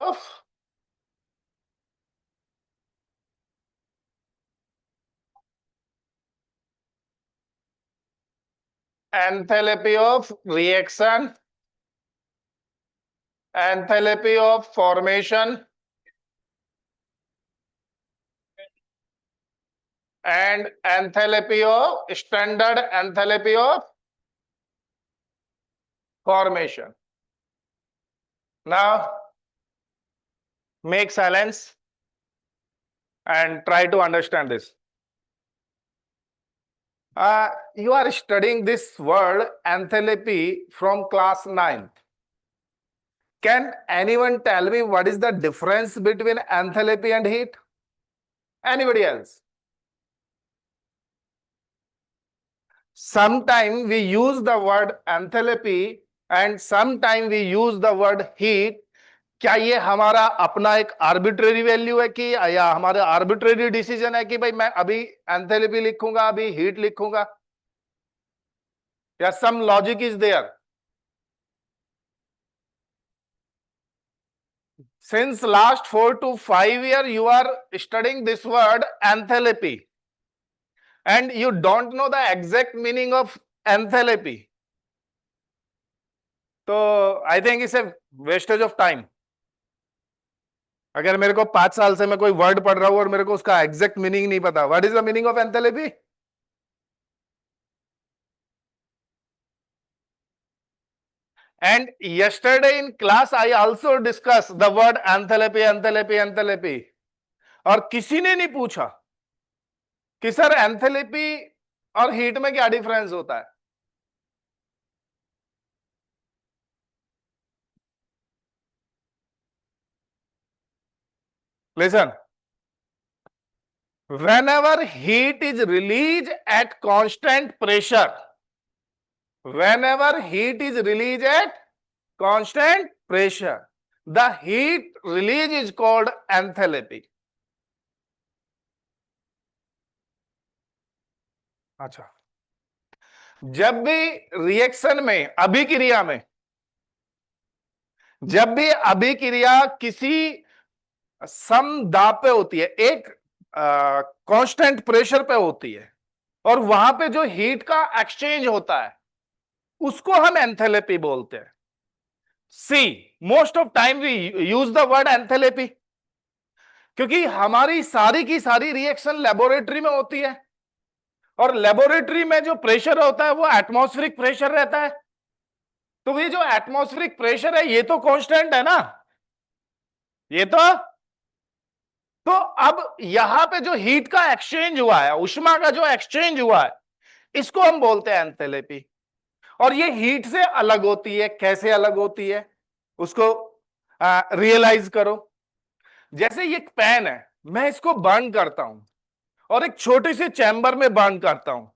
Of enthalpy of reaction, enthalpy of formation, and enthalpy of standard enthalpy of formation. Now make silence and try to understand this. You are studying this word enthalpy from class 9th. Can anyone tell me what is the difference between enthalpy and heat? Anybody else? Sometime we use the word enthalpy and sometime we use the word heat. क्या ये हमारा अपना एक arbitrary value है कि या हमारा arbitrary decision है कि भाई मैं अभी एंथैल्पी लिखूंगा अभी हीट लिखूंगा, या some logic is there? Since last 4 to 5 years you are studying this word enthalpy and you don't know the exact meaning of enthalpy. तो I think it's a wastage of time. अगर मेरे को 5 साल से मैं कोई वर्ड पढ़ रहा हूं और मेरे को उसका एग्जैक्ट मीनिंग नहीं पता, what is the meaning of enthalpy? And yesterday in class I also discussed the word enthalpy, enthalpy, enthalpy. और किसी ने नहीं पूछा कि सर एंथैल्पी और हीट में क्या डिफरेंस होता है? Listen. Whenever heat is released at constant pressure, whenever heat is released at constant pressure, the heat release is called enthalpy. अच्छा, जब भी रिएक्शन में, अभिक्रिया में, जब भी अभिक्रिया किसी समदाब पे होती है, एक कांस्टेंट प्रेशर पे होती है और वहां पे जो हीट का एक्सचेंज होता है उसको हम एंथैल्पी बोलते हैं. See most of time we use the word enthalpy क्योंकि हमारी सारी की सारी रिएक्शन लेबोरेटरी में होती है और लेबोरेटरी में जो प्रेशर होता है वो एटमॉस्फेरिक प्रेशर रहता है. तो ये जो एटमॉस्फेरिक प्रेशर है ये तो कांस्टेंट है ना, ये तो अब यहां पे जो हीट का एक्सचेंज हुआ है, ऊष्मा का जो एक्सचेंज हुआ है, इसको हम बोलते हैं एंथैल्पी. और ये हीट से अलग होती है. कैसे अलग होती है उसको रियलाइज करो. जैसे ये एक पेन है, मैं इसको बर्न करता हूं और एक छोटे से चैम्बर में बर्न करता हूं,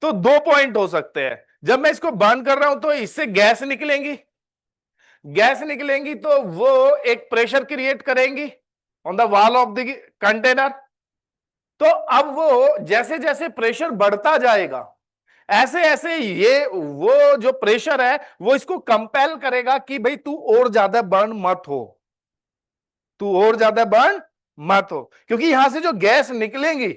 तो 2 पॉइंट हो सकते हैं. जब मैं इसको बर्न कर रहा हूं तो इससे गैस निकलेंगी, गैस निकलेंगी तो वो एक प्रेशर क्रिएट करेंगी on the wall of the container. तो अब वो जैसे जैसे प्रेशर बढ़ता जाएगा ऐसे ऐसे ये वो जो प्रेशर है वो इसको कंपेल करेगा कि भाई तू और ज्यादा बर्न मत हो, तू और ज्यादा बर्न मत हो, क्योंकि यहां से जो गैस निकलेंगी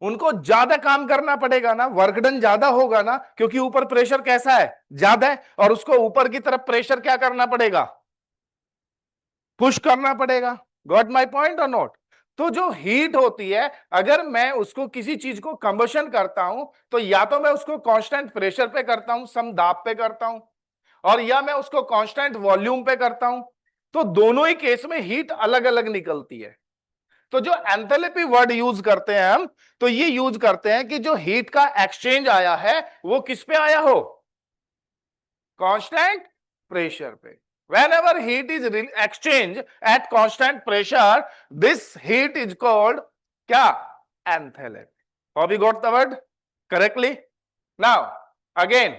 उनको ज्यादा काम करना पड़ेगा ना, वर्क डन ज्यादा होगा ना, क्योंकि ऊपर प्रेशर कैसा है, ज्यादा है, और उसको ऊपर की तरफ प्रेशर क्या करना पड़ेगा, पुश करना पड़ेगा. गॉट माय पॉइंट और नॉट? तो जो हीट होती है अगर मैं उसको किसी चीज को कंबशन करता हूं तो या तो मैं उसको कांस्टेंट प्रेशर पे करता हूं, समदाब पे करता हूं, और या मैं उसको कांस्टेंट वॉल्यूम पे करता हूं, तो दोनों ही केस में हीट अलग अलग निकलती है. तो जो एंथैल्पी वर्ड यूज करते हैं हम, तो ये यूज करते हैं कि जो हीट का एक्सचेंज आया है वो किस पे आया हो, कांस्टेंट प्रेशर पे. Whenever heat is exchanged at constant pressure, this heat is called क्या, enthalpy. Have you got the word correctly? Now again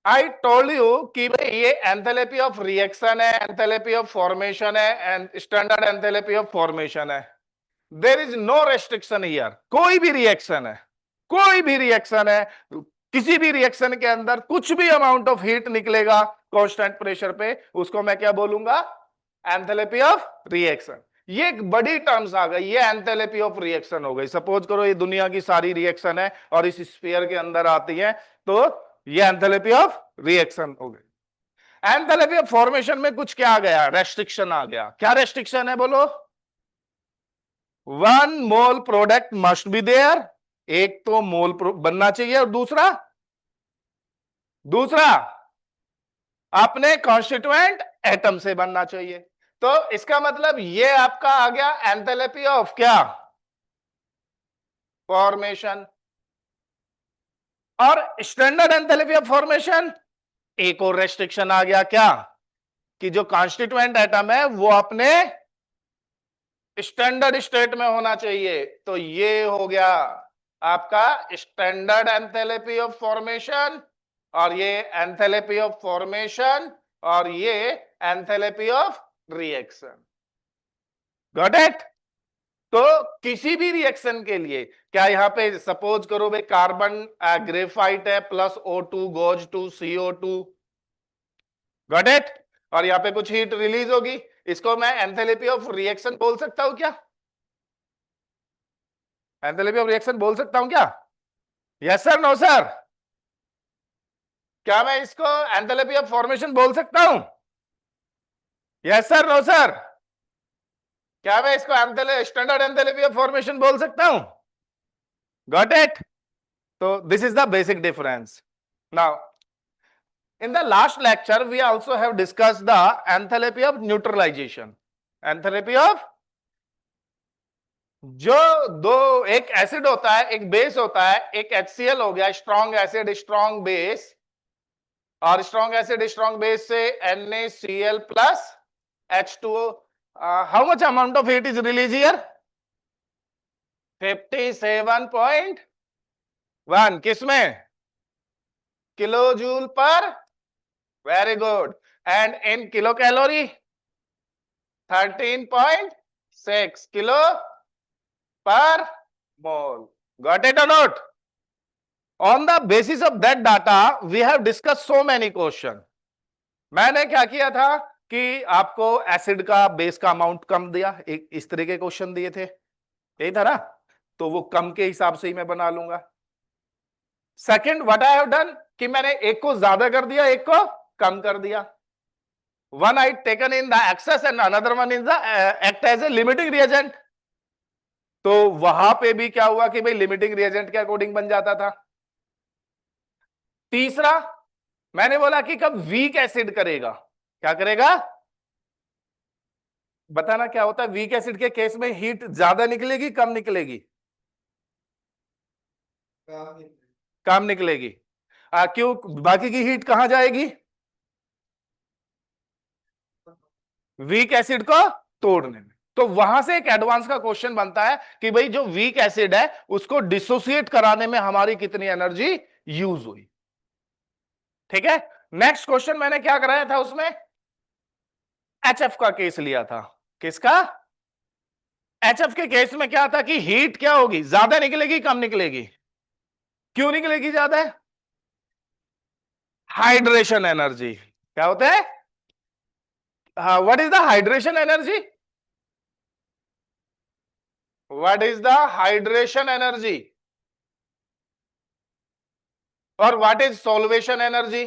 I told you कि भाई ये enthalpy of reaction है, enthalpy of formation है, and standard enthalpy of formation है. There is no restriction here. कोई भी reaction है, कोई भी रिएक्शन है, किसी भी रिएक्शन के अंदर कुछ भी अमाउंट ऑफ हीट निकलेगा कांस्टेंट प्रेशर पे, उसको मैं क्या बोलूंगा? Enthalpy of reaction. ये एक बड़ी टर्म्स आ गई, ये एंथैल्पी ऑफ रिएक्शन हो गई। सपोज करो ये दुनिया की सारी रिएक्शन है और इस स्फीयर के अंदर आती है, तो ये एंथैल्पी ऑफ रिएक्शन हो गई। एंथैल्पी ऑफ फॉर्मेशन में कुछ क्या आ गया? रेस्ट्रिक्शन आ गया। क्या रेस्ट्रिक्शन है बोलो? 1 मोल प्रोडक्ट मस्ट बी देयर, एक तो मोल बनना चाहिए, और दूसरा अपने कॉन्स्टिट्यूएंट एटम से बनना चाहिए। तो इसका मतलब ये आपका आ गया एंथैल्पी ऑफ क्या? फॉर्मेशन। और स्टैंडर्ड एंथैल्पी ऑफ फॉर्मेशन, एक और रेस्ट्रिक्शन आ गया, क्या? कि जो कॉन्स्टिट्यूएंट एटम है वो अपने स्टैंडर्ड स्टेट में होना चाहिए। तो ये हो गया आपका स्टैंडर्ड एंथैल्पी ऑफ फॉर्मेशन, और ये एंथैल्पी ऑफ फॉर्मेशन, और ये enthalpy of reaction. Got it? तो किसी भी रिएक्शन के लिए, क्या यहां पे सपोज करो भाई कार्बन ग्रेफाइट है plus O2 goes to CO2, got it? और यहां पे कुछ हीट रिलीज होगी, इसको मैं एंथैल्पी ऑफ रिएक्शन बोल सकता हूं क्या? एंथैल्पी ऑफ रिएक्शन बोल सकता हूं क्या? Yes sir, no sir? क्या मैं इसको एंथैल्पी ऑफ फॉर्मेशन बोल सकता हूं? Yes sir, no sir? क्या मैं इसको स्टैंडर्ड एंथैल्पी ऑफ फॉर्मेशन बोल सकता हूं? Got it? तो this is the basic difference. Now in the last lecture we also have discussed the enthalpy of neutralization, enthalpy of जो दो, एक एसिड होता है एक बेस होता है, एक HCl हो गया, स्ट्रॉन्ग एसिड स्ट्रॉन्ग बेस, और स्ट्रॉन्ग एसिड स्ट्रॉन्ग बेस से NaCl plus H2O। How much amount of heat is release here? 57.1 किसमें? किलो जूल पर, very good, and in kilo calorie 13.6 kilo per mole. Got it or not? On the basis of that data, we have discussed so many questions. मैंने क्या किया था कि आपको acid का base का अमाउंट कम दिया, एक इस तरह के क्वेश्चन दिए थे, यही था ना? तो वो कम के हिसाब से ही मैं बना लूंगा। Second, what I have done कि मैंने एक को ज्यादा कर दिया, एक को कम कर दिया। One I taken in the excess and another one in the act as a limiting reagent. तो वहां पे भी क्या हुआ कि भाई लिमिटिंग रिएजेंट के अकॉर्डिंग बन जाता था। तीसरा, मैंने बोला कि कब वीक एसिड करेगा, क्या करेगा? बताना क्या होता है वीक एसिड के केस में? हीट ज्यादा निकलेगी कम निकलेगी? कम निकलेगी। क्यों? बाकी की हीट कहां जाएगी? वीक एसिड को तोड़ने में। तो वहां से एक एडवांस का क्वेश्चन बनता है कि भाई जो वीक एसिड है उसको डिसोसिएट कराने में हमारी कितनी एनर्जी यूज हुई। ठीक है, नेक्स्ट क्वेश्चन मैंने क्या कराया था उसमें? HF का केस लिया था। किसका? HF के केस में क्या था कि हीट क्या होगी? ज्यादा निकलेगी कम निकलेगी? क्यों निकलेगी ज्यादा? Hydration energy. क्या होता है? What is the hydration energy? What is the hydration energy? और what is solvation energy?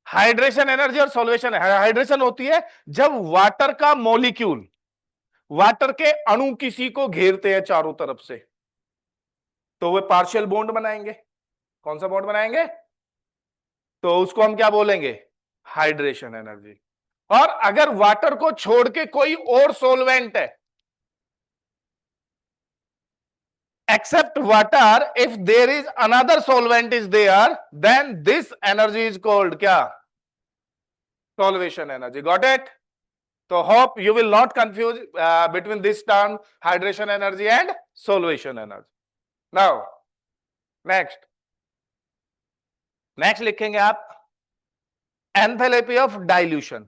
Hydration energy और सॉल्वेशन, हाइड्रेशन होती है जब वाटर का मॉलिक्यूल, वाटर के अणु किसी को घेरते हैं चारों तरफ से, तो वे पार्शियल बॉन्ड बनाएंगे। कौन सा बॉन्ड बनाएंगे? तो उसको हम क्या बोलेंगे? Hydration energy. और अगर वाटर को छोड़ के कोई और सॉल्वेंट है, except water, if there is another solvent is there, then this energy is called क्या? Solvation energy. Got it? So hope you will not confuse between this term hydration energy and solvation energy. Now next लिखेंगे आप enthalpy of dilution.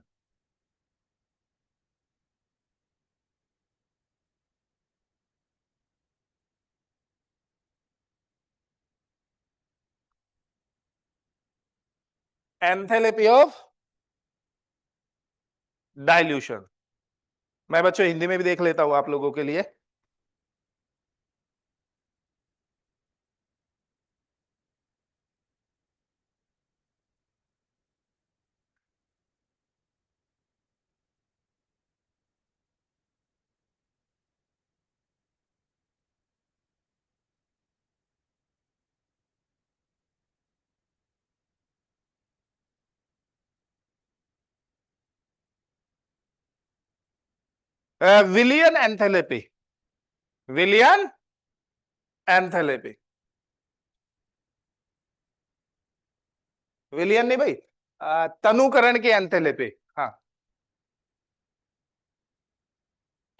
Enthalpy of dilution. मैं बच्चों हिंदी में भी देख लेता हूं आप लोगों के लिए। विलियन एंथैलेपी, विलियन एंथैलेपी, विलियन नहीं भाई, तनुकरण की एंथैलेपी। हाँ,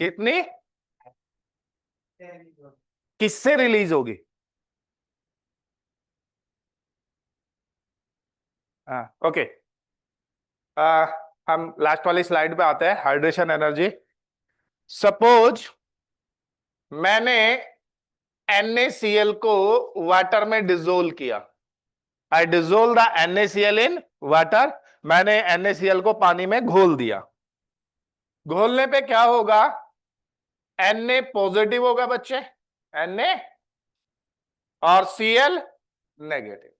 कितनी, किससे रिलीज होगी? हाँ ओके। हम लास्ट वाली स्लाइड पे आते हैं, हाइड्रेशन एनर्जी। सपोज मैंने NaCl को वाटर में डिसोल्व किया, I dissolve the NaCl in water. मैंने NaCl को पानी में घोल दिया। घोलने पे क्या होगा? Na पॉजिटिव होगा बच्चे, Na, और Cl नेगेटिव।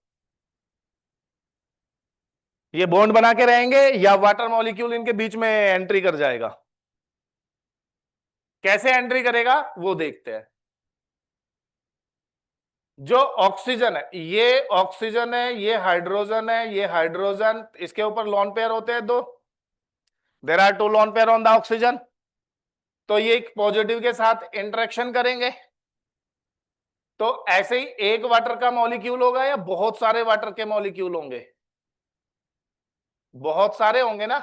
ये बॉन्ड बना के रहेंगे या वाटर मॉलिक्यूल इनके बीच में एंट्री कर जाएगा? कैसे एंट्री करेगा वो देखते हैं। जो ऑक्सीजन है, ये ऑक्सीजन है, ये हाइड्रोजन है, ये हाइड्रोजन, इसके ऊपर लॉन पेयर होते हैं दो, there are two lone pair on the oxygen. तो ये पॉजिटिव के साथ इंटरेक्शन करेंगे। तो ऐसे ही एक वाटर का मॉलिक्यूल होगा या बहुत सारे वाटर के मॉलिक्यूल होंगे? बहुत सारे होंगे ना।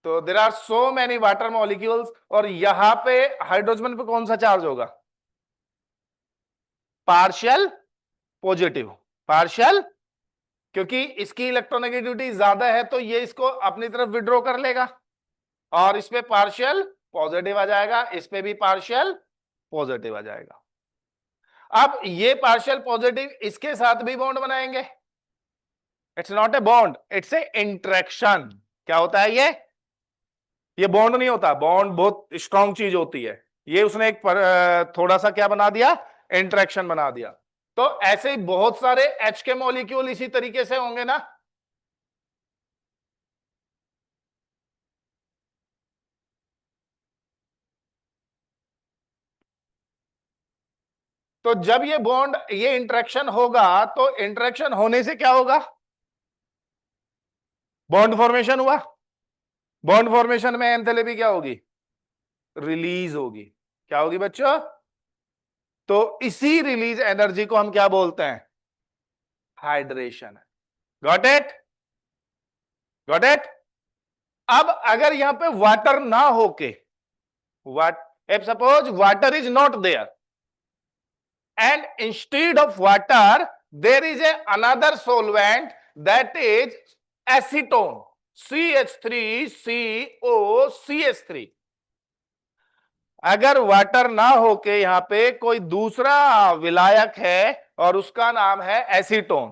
तो there are so many water molecules, और यहां पे हाइड्रोजन पे कौन सा चार्ज होगा? पार्शियल पॉजिटिव, पार्शियल, क्योंकि इसकी इलेक्ट्रोनेगेटिविटी ज्यादा है तो ये इसको अपनी तरफ विड्रॉ कर लेगा, और इस पे पार्शियल पॉजिटिव आ जाएगा, इस पे भी पार्शियल पॉजिटिव आ जाएगा। अब ये पार्शियल पॉजिटिव इसके साथ भी बॉन्ड बनाएंगे। It's not a bond, it's a interaction. क्या होता है ये बॉन्ड नहीं होता, बॉन्ड बहुत स्ट्रॉन्ग चीज होती है। ये उसने एक थोड़ा सा क्या बना दिया, इंटरेक्शन बना दिया। तो ऐसे ही बहुत सारे H के मॉलिक्यूल इसी तरीके से होंगे ना। तो जब ये बॉन्ड, ये इंटरेक्शन होगा, तो इंटरेक्शन होने से क्या होगा? बॉन्ड फॉर्मेशन हुआ। बॉन्ड फॉर्मेशन में एंथैल्पी क्या होगी? रिलीज होगी। क्या होगी बच्चों? तो इसी रिलीज एनर्जी को हम क्या बोलते हैं? Hydration. Got it, got it. अब अगर यहां पे वाटर ना होके, what if suppose water is not there and instead of water there is another solvent, that is acetone, CH3COCH3। अगर वाटर ना होके यहां पे कोई दूसरा विलायक है और उसका नाम है एसीटोन,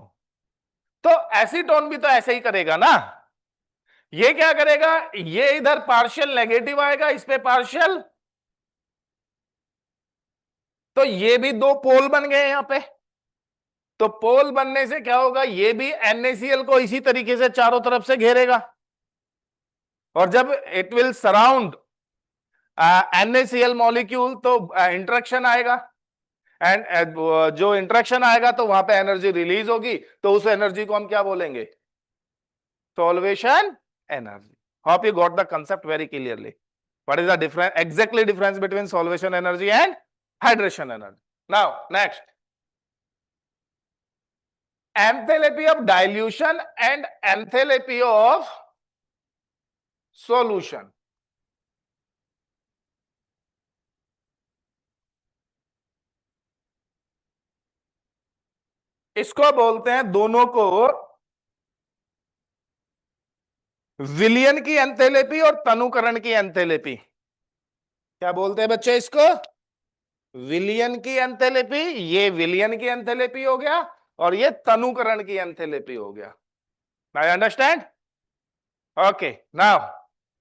तो एसीटोन भी तो ऐसे ही करेगा ना। ये क्या करेगा? ये इधर पार्शियल नेगेटिव आएगा, इस पे पार्शियल, तो ये भी दो पोल बन गए यहां पे। तो पोल बनने से क्या होगा? ये भी NaCl को इसी तरीके से चारों तरफ से घेरेगा, और जब it will surround NaCl molecule तो इंटरेक्शन आएगा, एंड जो इंटरेक्शन आएगा तो वहां पे एनर्जी रिलीज होगी, तो उस एनर्जी को हम क्या बोलेंगे? Solvation energy. Hope you got the concept very clearly. What is the difference, exactly difference between solvation energy and hydration energy? Now next, enthalpy of dilution and enthalpy of solution. इसको बोलते हैं दोनों को, विलियन की एंथैल्पी और तनुकरण की enthalpy. क्या बोलते हैं बच्चे इसको? विलियन की एंथैल्पी, ये विलियन की एंथैल्पी हो गया, और ये तनुकरण की एंथैल्पी हो गया। I understand? Okay, now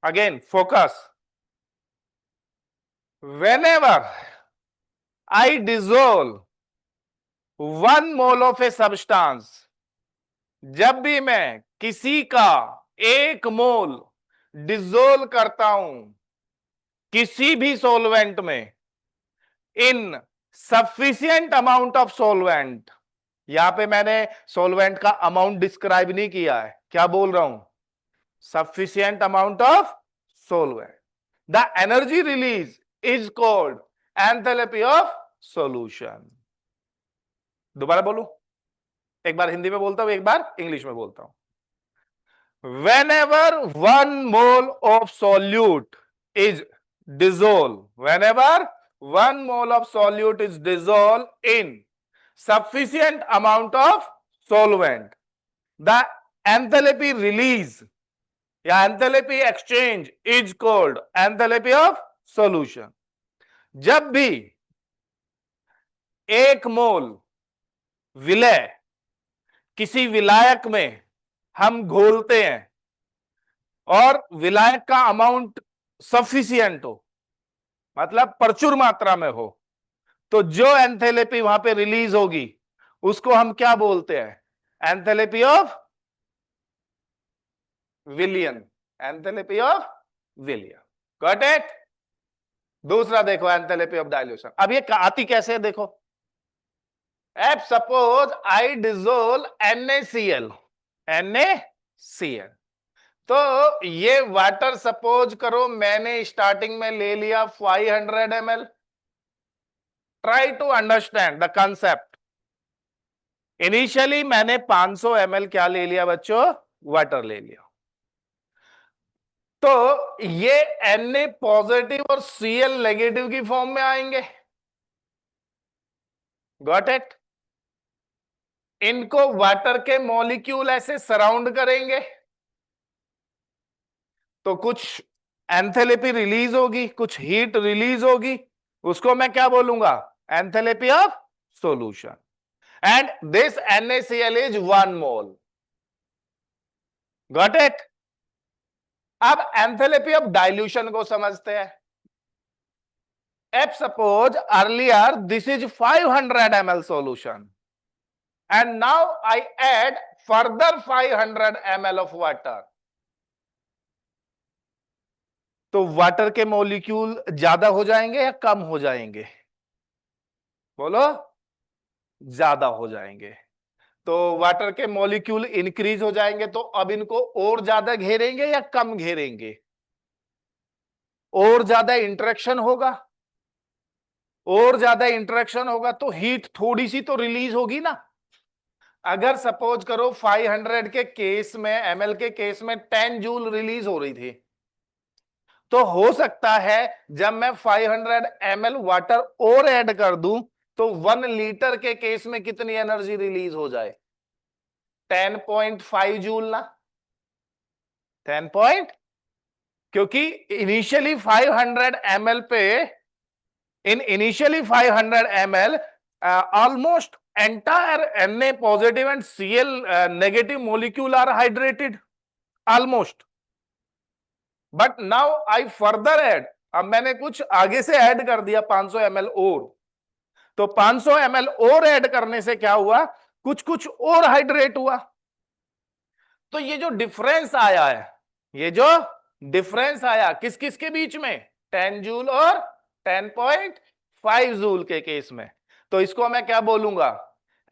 again focus. Whenever I dissolve 1 mole of a substance, जब भी मैं किसी का 1 मोल डिसोल्व करता हूं किसी भी सॉल्वेंट में, इन सफिशिएंट अमाउंट ऑफ सॉल्वेंट, यहां पे मैंने सॉल्वेंट का अमाउंट डिस्क्राइब नहीं किया है, क्या बोल रहा हूं, sufficient amount of solvent, the energy release is called enthalpy of solution. दोबारा बोलूं, एक बार हिंदी में बोलता हूं, एक बार इंग्लिश में बोलता हूं. Whenever 1 mole of solute is dissolved, whenever 1 mole of solute is dissolved in sufficient amount of solvent, the enthalpy release या enthalpy exchange is called enthalpy of solution. जब भी 1 मोल विलय किसी विलायक में हम घोलते हैं और विलायक का अमाउंट सफिशिएंट हो, मतलब प्रचुर मात्रा में हो, तो जो एंथैल्पी वहां पे रिलीज होगी उसको हम क्या बोलते हैं, एंथैल्पी ऑफ विलियन, एंथैल्पी ऑफ विलियन. Got it? दूसरा देखो एंथैल्पी ऑफ डाइल्यूशन. अब ये आती कैसे है देखो. F suppose I dissolve NaCl, NaCl, तो ये वाटर सपोज करो मैंने स्टार्टिंग में ले लिया 500 ml. Try to understand the concept. Initially मैंने 500 ml क्या ले लिया बच्चों, वाटर ले लिया. तो ये Na पॉजिटिव और Cl नेगेटिव की फॉर्म में आएंगे. Got it? इनको वाटर के मॉलिक्यूल ऐसे सराउंड करेंगे तो कुछ एंथैल्पी रिलीज होगी, कुछ हीट रिलीज होगी, उसको मैं क्या बोलूंगा, enthalpy of solution. And this NaCl is 1 mole. Got it? अब एंथैल्पी ऑफ डाइल्यूशन को समझते हैं. F suppose earlier this is 500 ml solution and now I add further 500 ml of water. तो वाटर के मॉलिक्यूल ज्यादा हो जाएंगे या कम हो जाएंगे, बोलो, ज्यादा हो जाएंगे. तो वाटर के मॉलिक्यूल इंक्रीज हो जाएंगे तो अब इनको और ज्यादा घेरेंगे या कम घेरेंगे, और ज्यादा इंटरेक्शन होगा, और ज्यादा इंटरेक्शन होगा तो हीट थोड़ी सी तो रिलीज होगी ना. अगर सपोज करो 500 के केस में, ml के केस में 10 जूल रिलीज हो रही थी, तो हो सकता है जब मैं 500 ml वाटर और ऐड कर दूं तो 1 लीटर के केस में कितनी एनर्जी रिलीज हो जाए, 10.5 जूल ना, 10 पॉइंट, क्योंकि इनिशियली 500 ml पे, in initially 500 ml almost entire Na positive and Cl negative molecule are hydrated almost, but now I further add, अब मैंने कुछ आगे से ऐड कर दिया 500 ml और, तो 500 ml और ऐड करने से क्या हुआ, कुछ कुछ और हाइड्रेट हुआ. तो ये जो डिफरेंस आया है, ये जो डिफरेंस आया किस किस के बीच में, 10 जूल और 10.5 जूल के केस में, तो इसको मैं क्या बोलूंगा,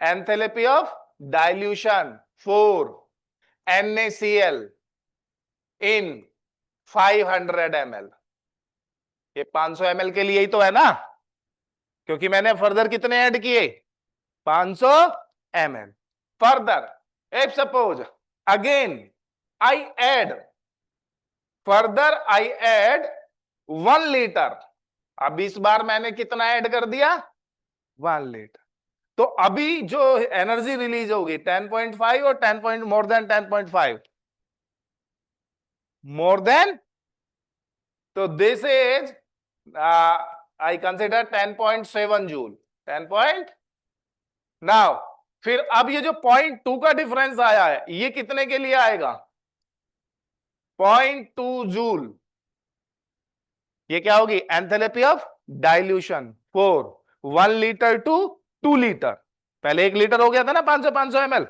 enthalpy of dilution for NaCl in 500 ml. ये 500 ml के लिए ही तो है ना, क्योंकि मैंने फर्दर कितने ऐड किए, 500 ml. Further if suppose again I add, further I add 1 litre, अब इस बार मैंने कितना ऐड कर दिया, 1 लीटर, तो अभी जो एनर्जी रिलीज होगी 10.5 और 10 मोर देन 10.5, मोर देन, तो this is I consider 10.7 joule, 10 point. Now फिर अब ये जो 0.2 का डिफरेंस आया है, ये कितने के लिए आएगा? 0.2 जूल। ये क्या होगी? Enthalpy of dilution for 1 litre to 2 litre. पहले 1 लीटर हो गया था ना 500 ml,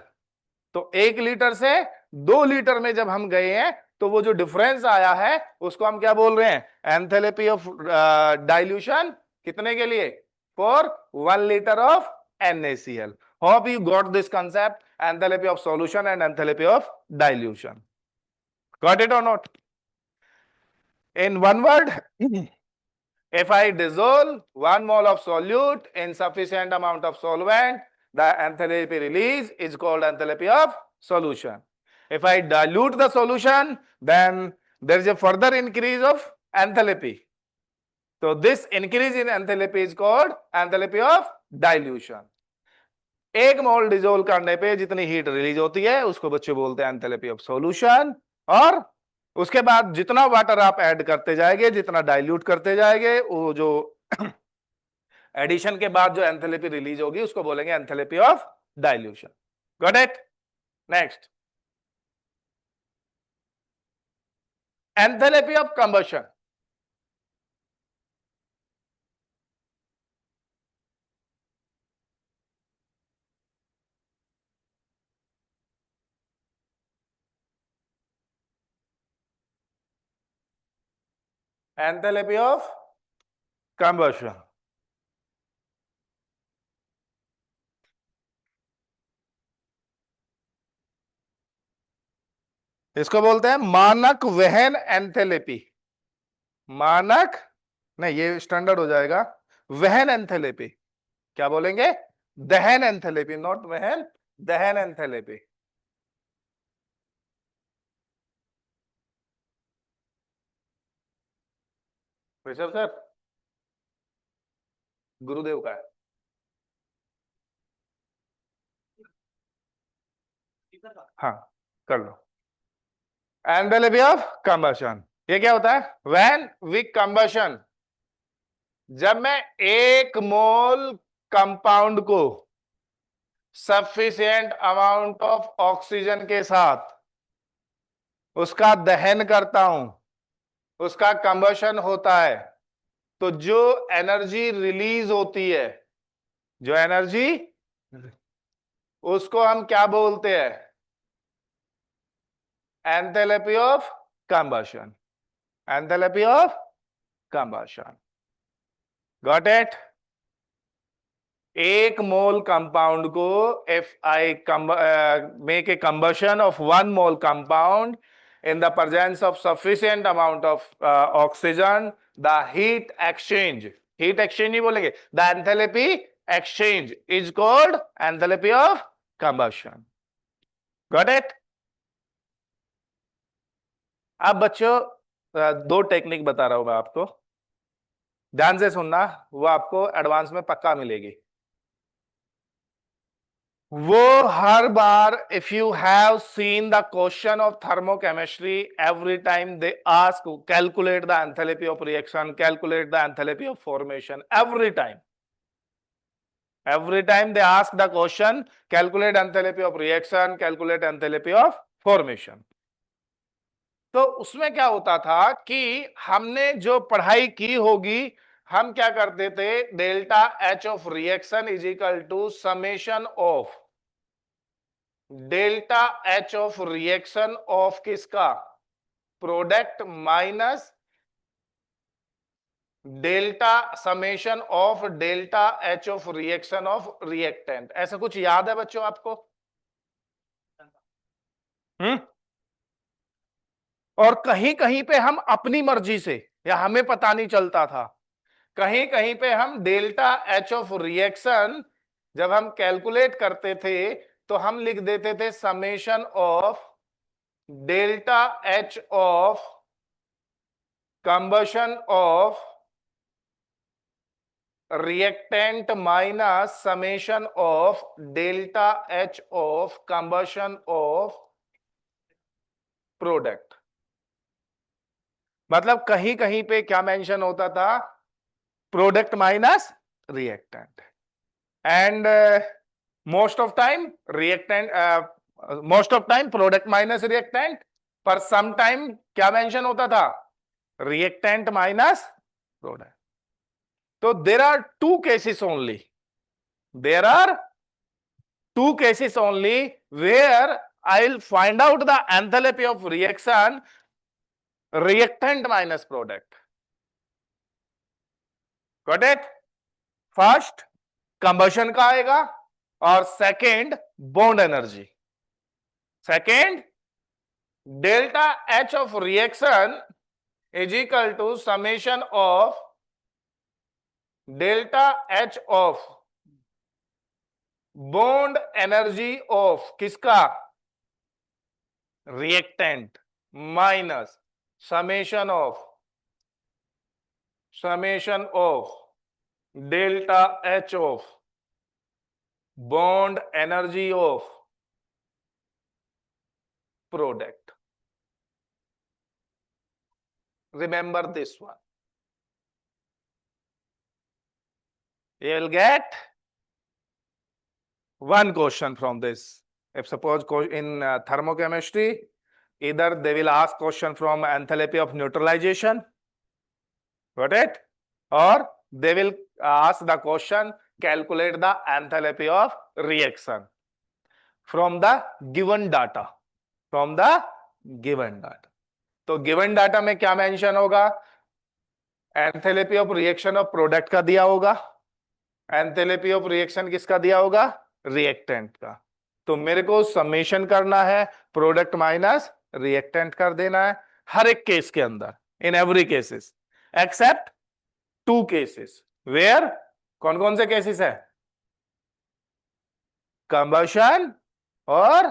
तो 1 लीटर से 2 लीटर में जब हम गए हैं तो वो जो डिफरेंस आया है उसको हम क्या बोल रहे हैं? एंथैल्पी ऑफ डाइल्यूशन कितने के लिए? For 1 litre of NaCl. Hope you got this concept, enthalpy of solution and enthalpy of dilution. Got it or not? In one word, if I dissolve 1 mole of solute in sufficient amount of solvent, the enthalpy release is called enthalpy of solution. If I dilute the solution, then there is a further increase of enthalpy. So this increase in enthalpy is called enthalpy of dilution. 1 mole dissolve करने पे जितनी heat release होती है उसको बच्चे बोलते हैं enthalpy of solution. और उसके बाद जितना वाटर आप ऐड करते जाएंगे, जितना डाइल्यूट करते जाएंगे, वो जो एडिशन के बाद जो एंथैल्पी रिलीज होगी उसको बोलेंगे enthalpy of dilution. Got it? Next, enthalpy of combustion. Enthalpy of combustion इसको बोलते हैं मानक वहन एंथैल्पी। मानक नहीं, ये स्टैंडर्ड हो जाएगा। वहन एंथैल्पी क्या बोलेंगे? दहन एंथैल्पी, नॉट वहन, दहन एंथैल्पी। ऋषभ सर, गुरुदेव का है। हाँ, कर लो। एंथैल्पी ऑफ कंबशन ये क्या होता है? व्हेन वी कंबशन, जब मैं 1 मोल कंपाउंड को सफिशिएंट अमाउंट ऑफ ऑक्सीजन के साथ उसका दहन करता हूं, उसका कंबशन होता है, तो जो एनर्जी रिलीज होती है, जो एनर्जी, उसको हम क्या बोलते हैं? Enthalpy of combustion. Enthalpy of combustion. Got it? 1 mole compound को if I make a combustion of 1 mole compound in the presence of sufficient amount of oxygen, the heat exchange नहीं बोलेंगे, the enthalpy exchange is called enthalpy of combustion. Got it? अब बच्चों 2 technique बता रहा हूं मैं आपको, ध्यान से सुनना, वो आपको एडवांस में पक्का मिलेगी। वो हर बार, if you have seen the question of thermochemistry, every time they ask calculate the enthalpy of reaction, calculate the enthalpy of formation, every time they ask the question calculate enthalpy of reaction, calculate enthalpy of formation. तो उसमें क्या होता था कि हमने जो पढ़ाई की होगी, हम क्या करते थे? Delta H of reaction is equal to summation of delta H of reaction of किसका? Product minus delta summation of delta H of reaction of reactant. ऐसा कुछ याद है बच्चों आपको? और कहीं कहीं पे हम अपनी मर्जी से, या हमें पता नहीं चलता था, कहीं कहीं पे हम डेल्टा एच ऑफ रिएक्शन जब हम कैलकुलेट करते थे तो हम लिख देते थे summation of delta H of combustion of reactant minus summation of delta H of combustion of product. मतलब कहीं कहीं पे क्या मेंशन होता था? Product minus reactant. And most of time reactant, most of time product minus reactant, पर some time क्या mention होता था, रिएक्टेंट माइनस प्रोडक्ट. तो there are two cases only, there are two cases only where I'll find out the enthalpy of reaction reactant minus product. Got it? First combustion का आएगा और second bond energy. Second delta H of reaction is equal to summation of delta H of bond energy of किसका, reactant minus summation of delta H of bond energy of product. Remember this one. You will get one question from this. If suppose in thermochemistry, either they will ask question from enthalpy of neutralization, got it? Or they will ask the question, calculate the enthalpy of reaction from the given data. From the given data. तो given data में क्या mention होगा, enthalpy of reaction of product का दिया होगा, enthalpy of reaction किसका दिया होगा, रिएक्टेंट का. तो मेरे को समेशन करना है, प्रोडक्ट माइनस रिएक्टेंट कर देना है हर एक केस के अंदर, in every cases except two cases. Where, कौन कौन से केसेस है, कंबशन और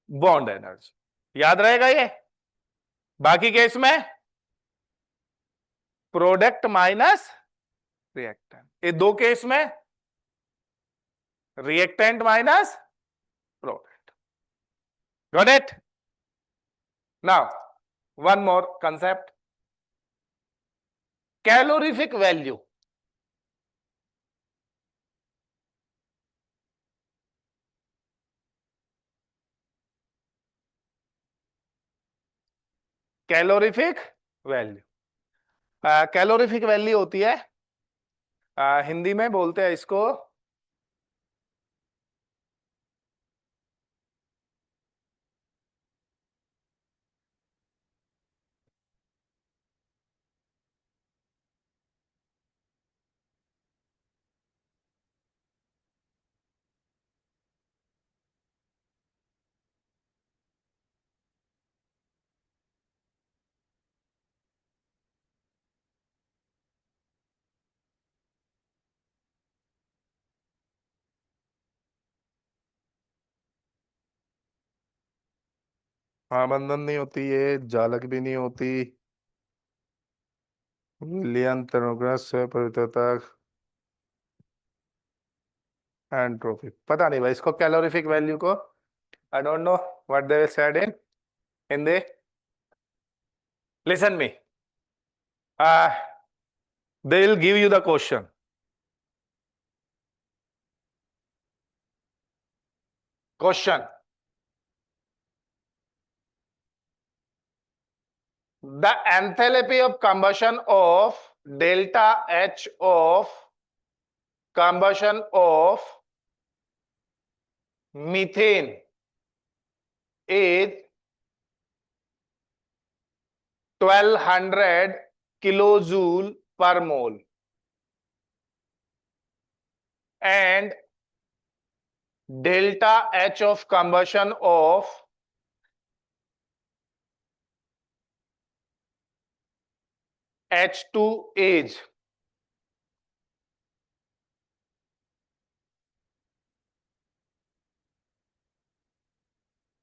बॉन्ड एनर्जी. याद रहेगा ये. बाकी केस में प्रोडक्ट माइनस रिएक्टेंट. ये दो केस में reactant minus product. Got it? Now one more concept, calorific value. Calorific value, calorific value होती है, हिंदी में बोलते हैं इसको हाँ, बंधन नहीं होती, ये जालक भी नहीं होती, लियंत्रनुग्रह से पवित्रता, एंट्रोपिक, पता नहीं भाई इसको कैलोरीफिक वैल्यू को. I don't know what they will said in Hindi. Listen me, they will give you the question. Question: the enthalpy of combustion of delta H of combustion of methane is 1200 kilojoule per mole and delta H of combustion of H2 is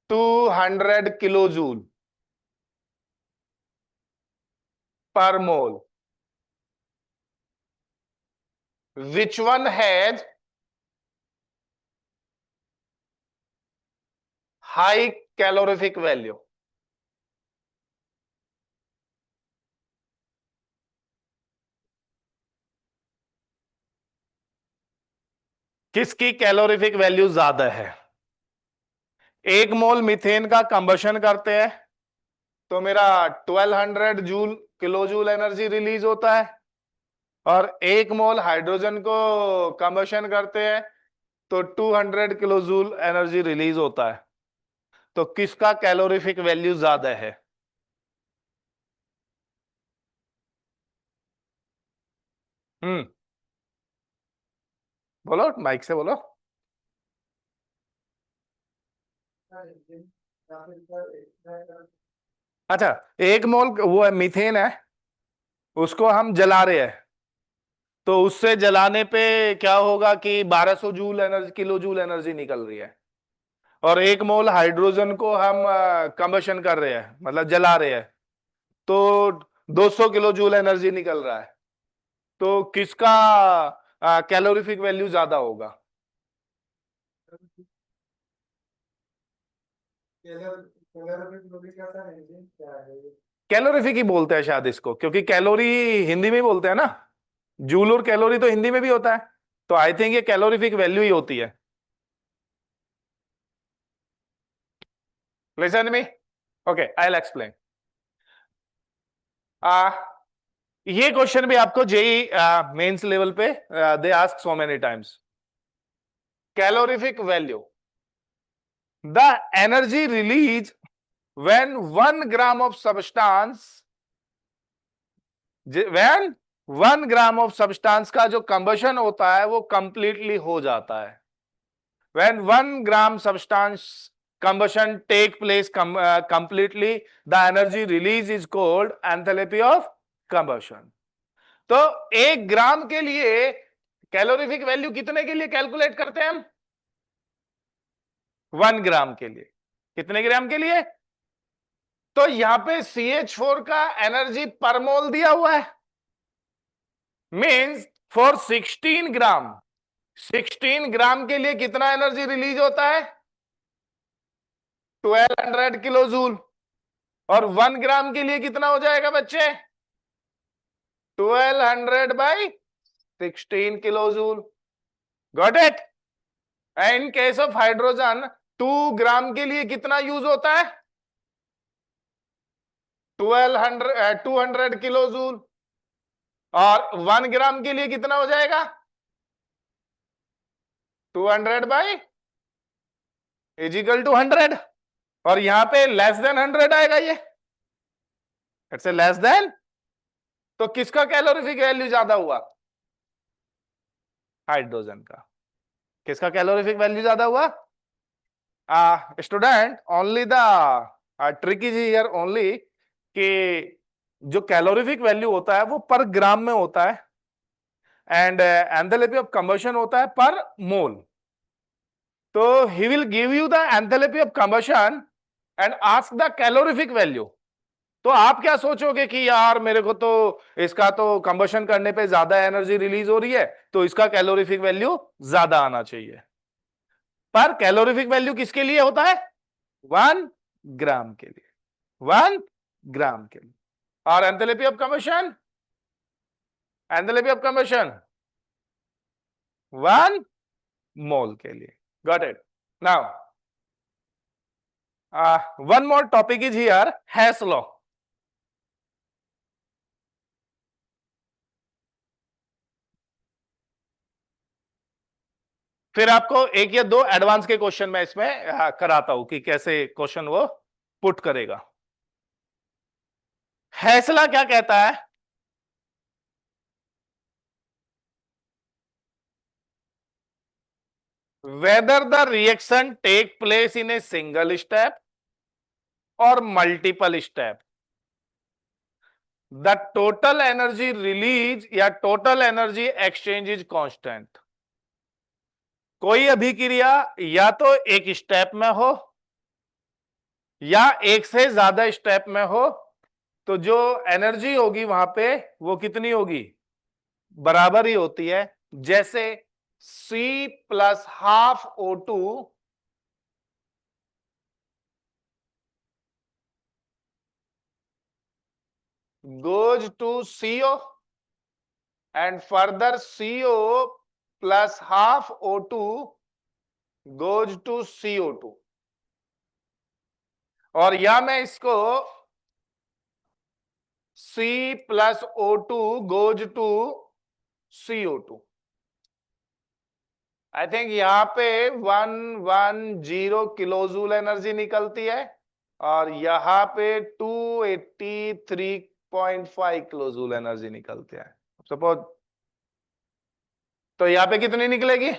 200 kilojoule per mole. Which one has high calorific value? किसकी calorific value ज्यादा है? 1 मोल methane का combustion करते हैं तो मेरा 1200 kilo joule energy release होता है, और 1 मोल हाइड्रोजन को कंबशन करते हैं तो 200 किलो जूल एनर्जी रिलीज होता है। तो किसका कैलोरीफिक वैल्यू ज्यादा है? हम्म, बोलो, माइक से बोलो। अच्छा, 1 मोल वो है मीथेन है, उसको हम जला रहे हैं तो उससे जलाने पे क्या होगा कि 1200 joule energy, kilo joule energy निकल रही है। और 1 मोल हाइड्रोजन को हम कंबशन कर रहे हैं, मतलब जला रहे हैं, तो 200 किलो जूल एनर्जी निकल रहा है। तो किसका कैलोरीफिक वैल्यू ज्यादा होगा? कैलोरीफिक ही बोलते हैं शायद इसको, क्योंकि कैलोरी हिंदी में ही बोलते हैं ना, जूल और कैलोरी तो हिंदी में भी होता है, तो आई थिंक ये कैलोरीफिक वैल्यू ही होती है। Listen me, okay, I will explain. ये क्वेश्चन भी आपको जेई मेंस लेवल पे they ask so many times. Calorific value, the energy release when 1 gram of substance, when 1 gram of substance का जो combustion होता है वो कंप्लीटली हो जाता है। When 1 gram substance combustion take place completely, the energy release is called enthalpy of combustion. तो 1 ग्राम के लिए कैलोरीफिक वैल्यू कितने के लिए कैलकुलेट करते हैं हम? 1 ग्राम के लिए। कितने ग्राम के लिए? तो यहां पे CH4 का एनर्जी पर मोल दिया हुआ है, मींस फॉर 16 ग्राम, 16 ग्राम के लिए कितना एनर्जी रिलीज होता है? 1200 किलो जूल। और 1 ग्राम के लिए कितना हो जाएगा बच्चे? 1200 by 16 kilo joule. Got it? In case of hydrogen 2 ग्राम के लिए कितना यूज होता है? 200 किलो जूल। और 1 ग्राम के लिए कितना हो जाएगा? 200 बाई इज इक्वल टू 100। और यहां पे लेस देन 100 आएगा, ये इट्स ए लेस देन। तो किसका कैलोरीफिक वैल्यू ज्यादा हुआ? हाइड्रोजन का। किसका कैलोरीफिक वैल्यू ज्यादा हुआ? Student, only the trick is here only कि जो कैलोरीफिक वैल्यू होता है वो पर ग्राम में होता है, एंड एंथैल्पी ऑफ कंबशन होता है पर मोल। तो he will give you the enthalpy of combustion and ask the calorific value. तो आप क्या सोचोगे कि यार मेरे को तो इसका तो कंबशन करने पे ज्यादा एनर्जी रिलीज हो रही है, तो इसका कैलोरीफिक वैल्यू ज्यादा आना चाहिए। पर कैलोरीफिक वैल्यू किसके लिए होता है? 1 ग्राम के लिए, 1 ग्राम के लिए। और enthalpy of combustion, enthalpy of combustion 1 mole के लिए। Got it? Now one more topic is here, Hess law. फिर आपको एक या दो एडवांस के क्वेश्चन मैं इसमें कराता हूं कि कैसे क्वेश्चन वो पुट करेगा। हैसला क्या कहता है? Whether the reaction take place in a single step और multiple step, the total energy release या total energy exchange is constant. कोई अभिक्रिया या तो एक स्टेप में हो या एक से ज्यादा स्टेप में हो, तो जो एनर्जी होगी वहां पे वो कितनी होगी? बराबर ही होती है। जैसे C plus half O2 goes to CO and further CO plus half O2 goes to CO2। और या मैं इसको C plus O2 goes to CO2। I think यहां पे 110 किलोजूल एनर्जी निकलती है और यहां पे 283.5 किलोजूल एनर्जी निकलती है सपोज। तो यहां पे कितनी निकलेगी?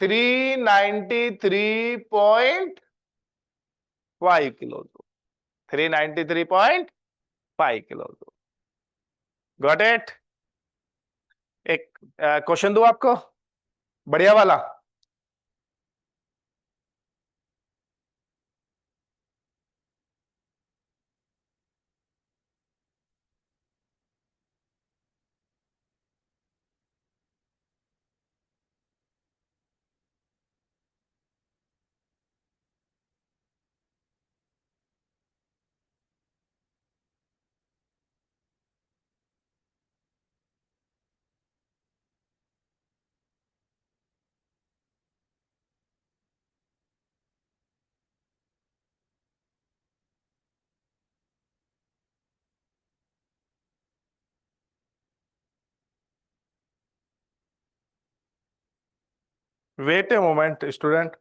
393.5 किलोजूल। 393.5 किलोजूल। Got it? एक क्वेश्चन दूं आपको, बढ़िया वाला। Wait a moment student.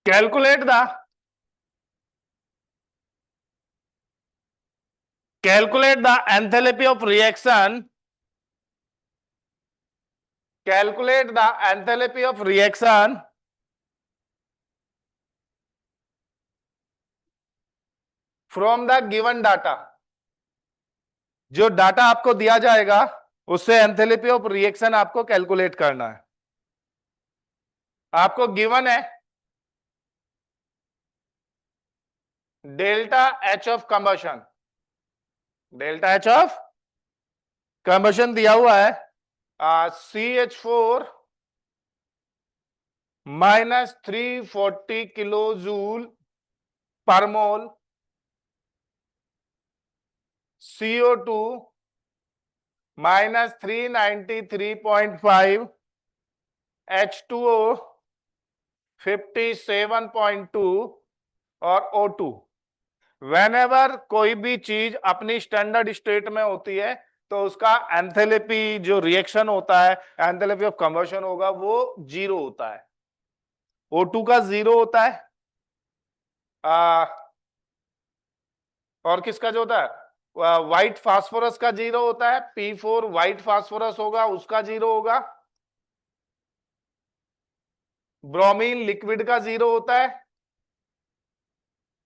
Calculate the calculate the enthalpy of reaction. Calculate the enthalpy of reaction from the given data। जो डाटा आपको दिया जाएगा उससे एंथैल्पी ऑफ रिएक्शन आपको कैलकुलेट करना है। आपको गिवन है delta H of combustion. Delta H of combustion दिया हुआ है CH4 माइनस 340 किलो जूल पर मोल, CO2 माइनस 393.5, H2O 57.2 और O2। Whenever कोई भी चीज अपनी स्टैंडर्ड स्टेट में होती है तो उसका एंथैल्पी जो रिएक्शन होता है, एंथैल्पी ऑफ कंबशन होगा वो जीरो होता है। O2 का जीरो होता है और किसका जो होता है व्हाइट फास्फोरस का जीरो होता है। P4 व्हाइट फास्फोरस होगा उसका जीरो होगा। ब्रोमीन लिक्विड का जीरो होता है।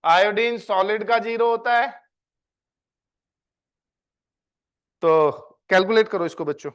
आयोडीन सॉलिड का जीरो होता है। तो कैलकुलेट करो इसको बच्चों।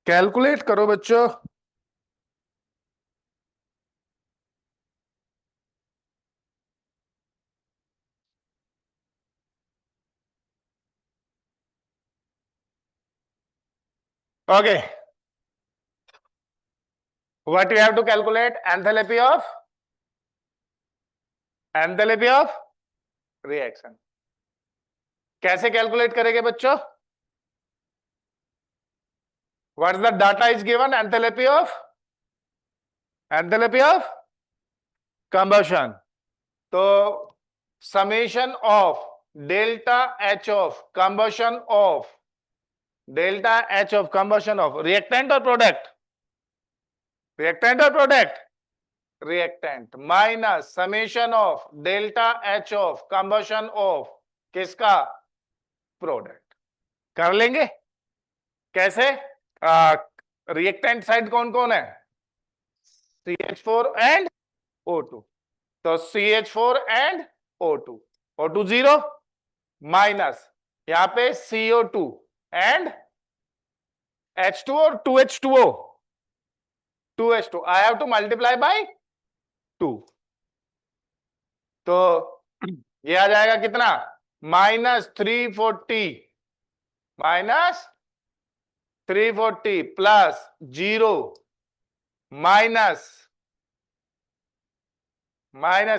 कैलकुलेट करो बच्चों। Okay, what you have to calculate? Enthalpy of reaction. कैसे कैलकुलेट करेंगे बच्चों? What is the data is given? Enthalpy of combustion. तो summation of delta H of combustion of reactant or product? Reactant minus summation of delta H of combustion of किसका? Product. कर लेंगे कैसे? Reactant side कौन कौन है? CH4 and O2. तो CH4 and O2, O2 0 minus यहां पे CO2 एंड H2 और 2H2O, 2H2. I have to multiply by 2. तो ये आ जाएगा कितना? -340 प्लस 0 माइनस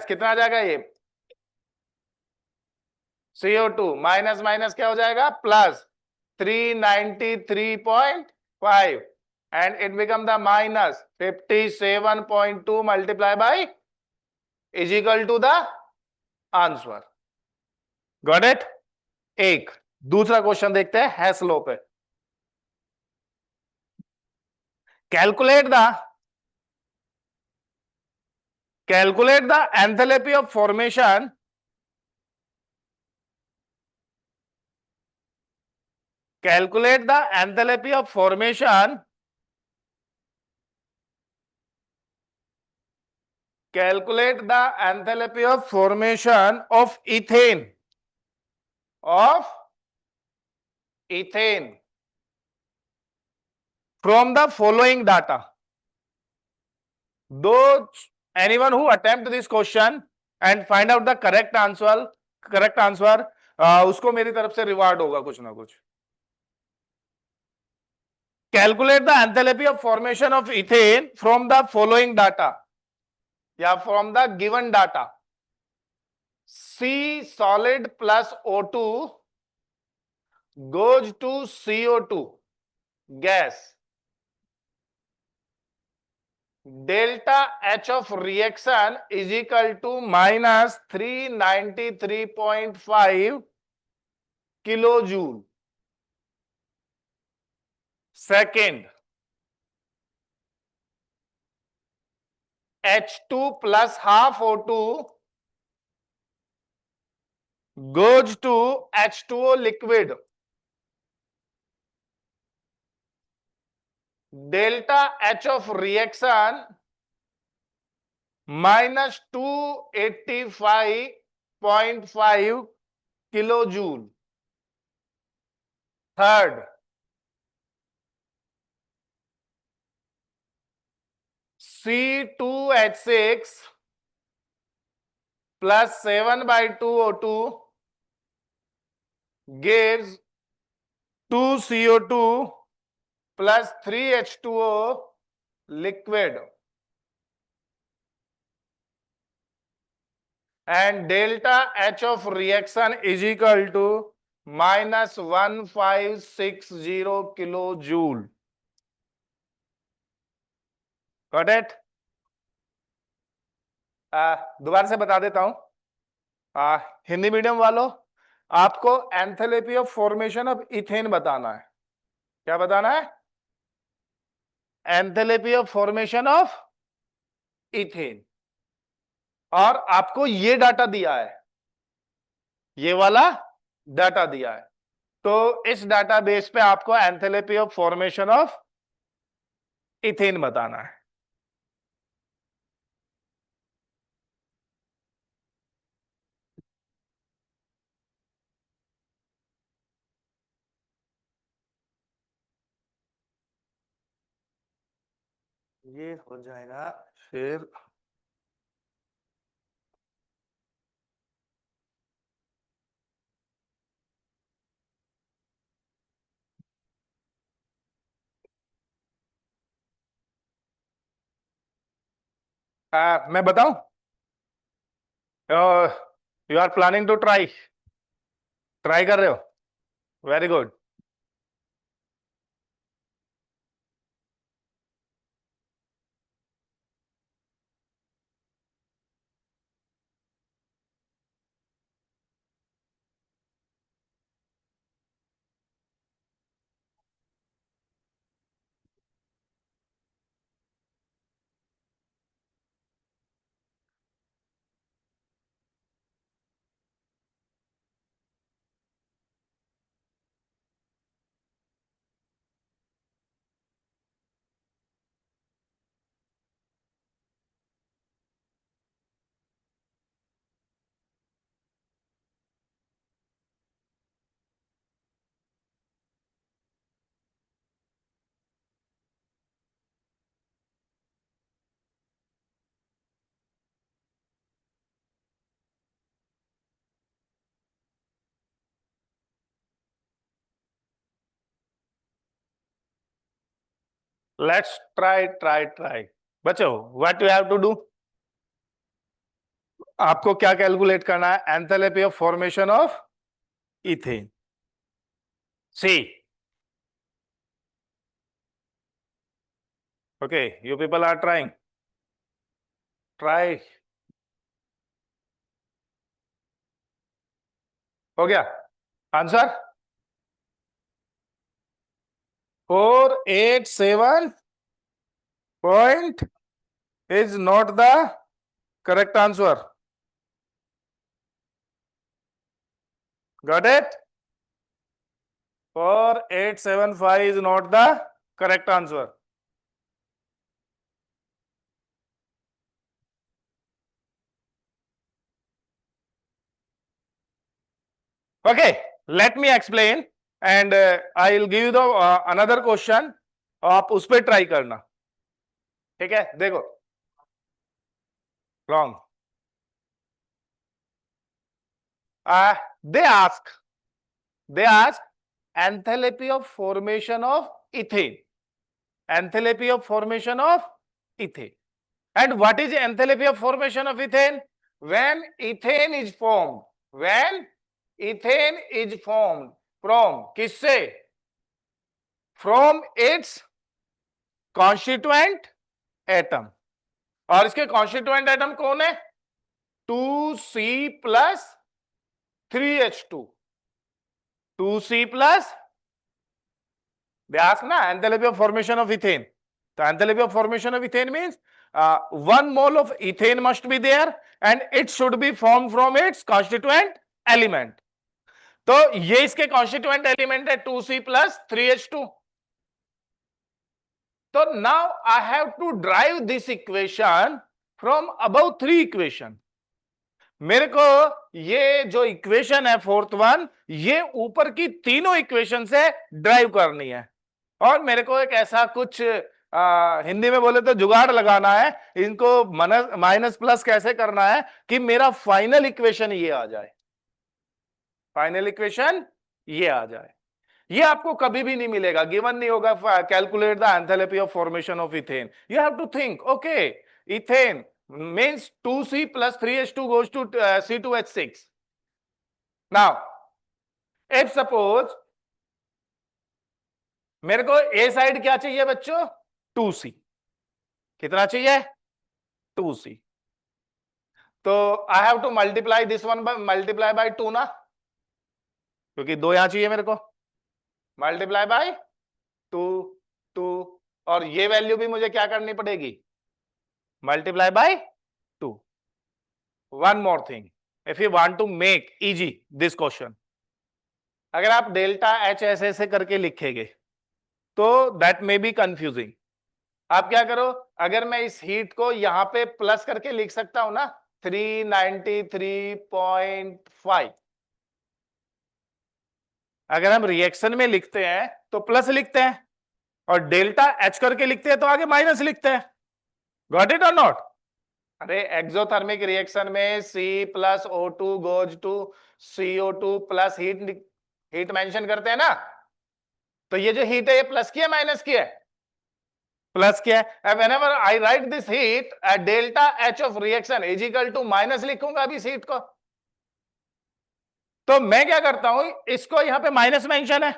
कितना आ जाएगा? ये CO2 माइनस माइनस क्या हो जाएगा? Plus 393.5 and it become the minus 57.2 multiply by is equal to the answer. Got it? एक दूसरा क्वेश्चन देखते हैं हेस लॉ पे. Calculate the enthalpy of formation of ethane from the following data. Anyone who attempt this question and find out the correct answer, उसको मेरी तरफ से reward होगा कुछ ना कुछ. Calculate the enthalpy of formation of ethane from the following data या from the given data. C solid plus O2 goes to CO2 gas. Delta H of reaction is equal to minus 393.5 kilojoule. Second, H2 plus half O2 goes to H2O liquid. Delta H of reaction minus 285.5 kilojoule. Third, C2H6 plus 7/2 O2 gives 2 CO2 plus 3 H2O liquid, and delta H of reaction is equal to minus 1560 kilojoule. Got it? दोबारा से बता देता हूं. Hindi medium वालों, आपको enthalpy of formation of ethane बताना है. क्या बताना है? Enthalpy of formation of ethane. और आपको ये डाटा दिया है, ये वाला डाटा दिया है. तो इस डाटा बेस पे आपको enthalpy of formation of ethane बताना है. ये हो जाएगा फिर मैं बताऊं? You are planning to try, try कर रहे हो? Very good. Let's try try try. बच्चों, what you have to do? आपको क्या कैलकुलेट करना है? Enthalpy of formation of ethane. See. Okay, you people are trying. Try. हो गया answer? 487 is not the correct answer. Got it? 4875 is not the correct answer. Okay, let me explain and I'll give you the another question. आप उस पर try करना. ठीक है, देखो. Wrong. They ask enthalpy of formation of ethane. Enthalpy of formation of ethane. And what is enthalpy of formation of ethane? When ethane is formed. When ethane is formed from किससे? From its constituent atom. और इसके constituent atom कौन है? 2C plus 3H2. 2C plus. They ask na enthalpy of formation of ethane. The enthalpy of formation of ethane means 1 mole of ethane must be there and it should be formed from its constituent element. तो ये इसके constituent element है 2C plus 3H2. तो now I have to derive this equation from above 3 equation. मेरे को ये जो equation है फोर्थ वन, ये ऊपर की तीनों इक्वेशन से ड्राइव करनी है. और मेरे को एक ऐसा कुछ हिंदी में बोले तो जुगाड़ लगाना है. इनको माइनस प्लस कैसे करना है कि मेरा फाइनल इक्वेशन ये आ जाए. फाइनल इक्वेशन ये आ जाए. ये आपको कभी भी नहीं मिलेगा, गिवन नहीं होगा. Calculate the enthalpy of formation of ethane. You have to think, okay, ethane means 2C plus 3H2 goes to C2H6. Now, if suppose मेरे को ए साइड क्या चाहिए बच्चों? 2C. कितना चाहिए? 2C. तो आई have to multiply this one by multiply by 2 ना, क्योंकि 2 यहां चाहिए मेरे को. मल्टीप्लाई बाय 2 2 और ये वैल्यू भी मुझे क्या करनी पड़ेगी? Multiply by 2. One more thing, if you want to make easy this question, अगर आप डेल्टा एच ऐसे करके लिखेंगे तो दैट मे बी कंफ्यूजिंग. आप क्या करो, अगर मैं इस हीट को यहां पे प्लस करके लिख सकता हूं ना, 393.5. अगर हम रिएक्शन में लिखते हैं तो प्लस लिखते हैं और डेल्टा एच करके लिखते हैं तो आगे माइनस लिखते हैं. गॉट इट और नॉट? अरे एक्सोथर्मिक रिएक्शन में C plus O2 goes to CO2 plus heat mention करते हैं ना. तो ये जो हीट है ये प्लस की है माइनस की है? प्लस क्या है? whenever I write this heat at delta H of reaction is equal to minus लिखूंगा अभी इस हीट को, तो मैं क्या करता हूं, इसको यहां पे माइनस मेंशन है,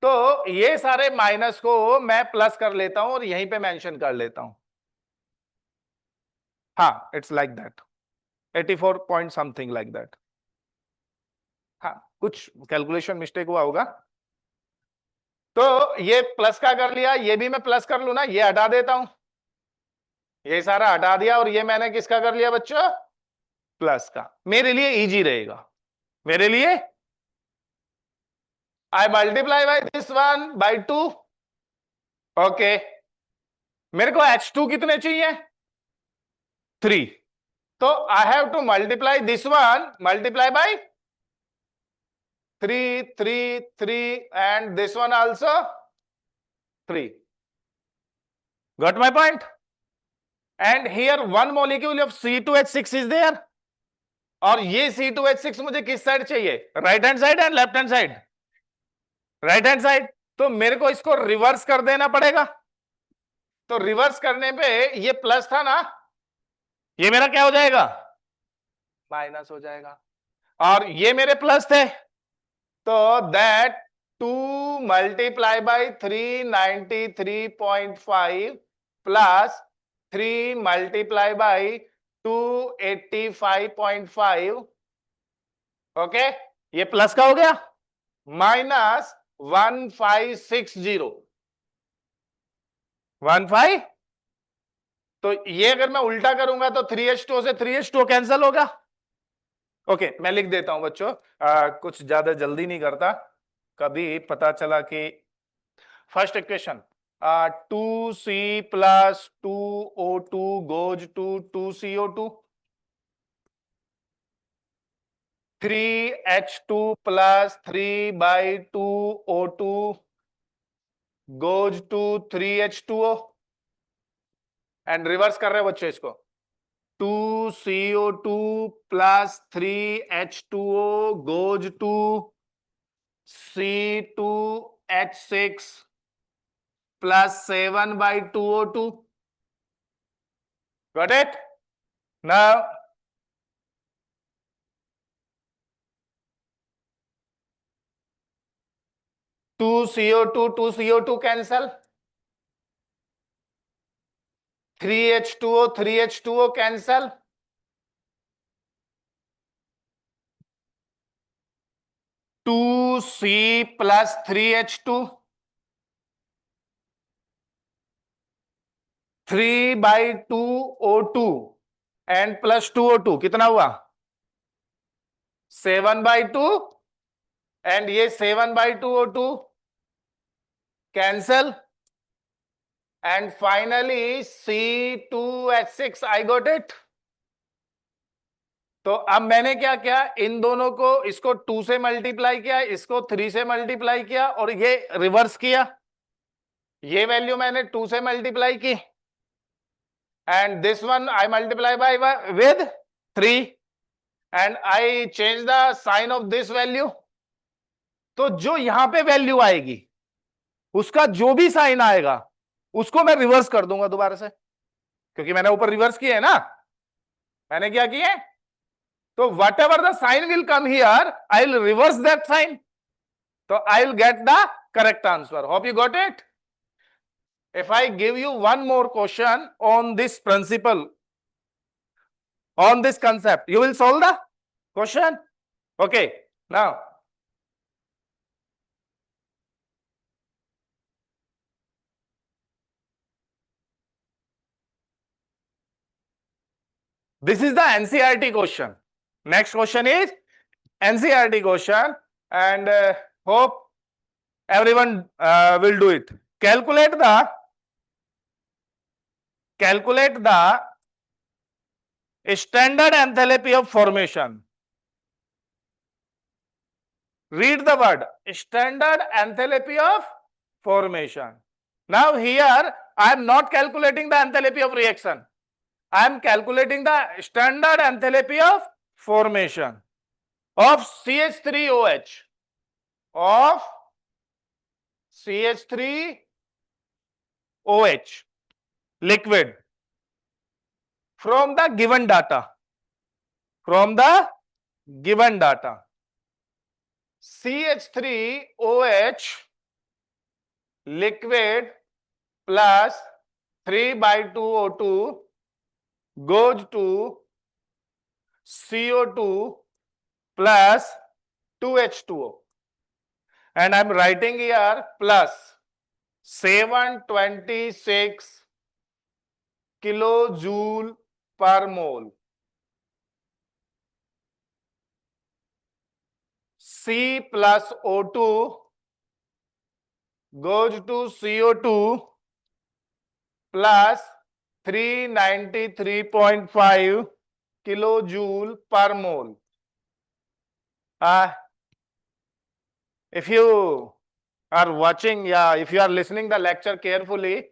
तो ये सारे माइनस को मैं प्लस कर लेता हूं और यहीं पे मेंशन कर लेता हूं. हाँ, it's like that, 84 point something like that. हाँ, कुछ कैलकुलेशन मिस्टेक हुआ होगा. तो ये प्लस का कर लिया, ये भी मैं प्लस कर लू ना, ये हटा देता हूं, ये सारा हटा दिया, और ये मैंने किसका कर लिया बच्चों? प्लस का. मेरे लिए इजी रहेगा, मेरे लिए I multiply by this one by 2. Okay, मेरे को H2 कितने चाहिए? 3. तो I have to multiply this one, multiply by 3, 3, 3, and this one also 3. Got my point? And here one molecule of C2H6 is there. और ये C2H6 मुझे किस side चाहिए? Right hand side and left hand side? Right hand side. तो मेरे को इसको reverse कर देना पड़ेगा. तो रिवर्स करने पे ये प्लस था ना, ये मेरा क्या हो जाएगा? माइनस हो जाएगा. और ये मेरे प्लस थे, तो that 2 multiply by 393.5 plus 3 multiply by 285.5. Okay, ये प्लस का हो गया, माइनस 1560. 15. तो ये अगर मैं उल्टा करूंगा तो 3H2 से 3H2 कैंसिल होगा. ओके, मैं लिख देता हूं बच्चों, कुछ ज्यादा जल्दी नहीं करता. कभी पता चला कि first equation 2C plus 2O2 goes to 2CO2, 3H2 plus 3/2O2 goes to 3H2O. And reverse कर रहे हैं बच्चों इसको, 2CO2 plus 3H2O goes to C2H6 plus 7/2O2. Got it? Now, two CO2 cancel. 3H2O cancel. 2C plus 3H2, 3/2O2 and plus 2O2 कितना हुआ? 7/2, and ये 7/2O2 cancel, and finally C2H6. I got it. तो अब मैंने क्या किया, इन दोनों को, इसको 2 से मल्टीप्लाई किया, इसको 3 से मल्टीप्लाई किया, और ये रिवर्स किया. ये वैल्यू मैंने 2 से मल्टीप्लाई की, and this one I multiply by with 3, and I change the sign of this value. तो जो यहां पे वैल्यू आएगी, उसका जो भी साइन आएगा उसको मैं रिवर्स कर दूंगा दोबारा से, क्योंकि मैंने ऊपर रिवर्स किया है ना. मैंने क्या किया? तो whatever the sign will come here, I will reverse that sign, तो I will get the correct answer. Hope you got it. If I give you one more question on this principle, on this concept, you will solve the question. Okay, now this is the NCERT question. Next question is NCERT question, and hope everyone will do it. Calculate the standard enthalpy of formation. Read the word standard enthalpy of formation. Now here I am not calculating the enthalpy of reaction. I am calculating the standard enthalpy of formation of CH3OH, of CH3OH. OH liquid from the given data. From the given data, CH3OH liquid plus 3/2O2 goes to CO2 plus 2H2O, and I'm writing here plus 726 kilojoule per mole. C plus O2 goes to CO2 plus 393.5 kilojoule per mole. If you are watching, if you are listening the lecture carefully,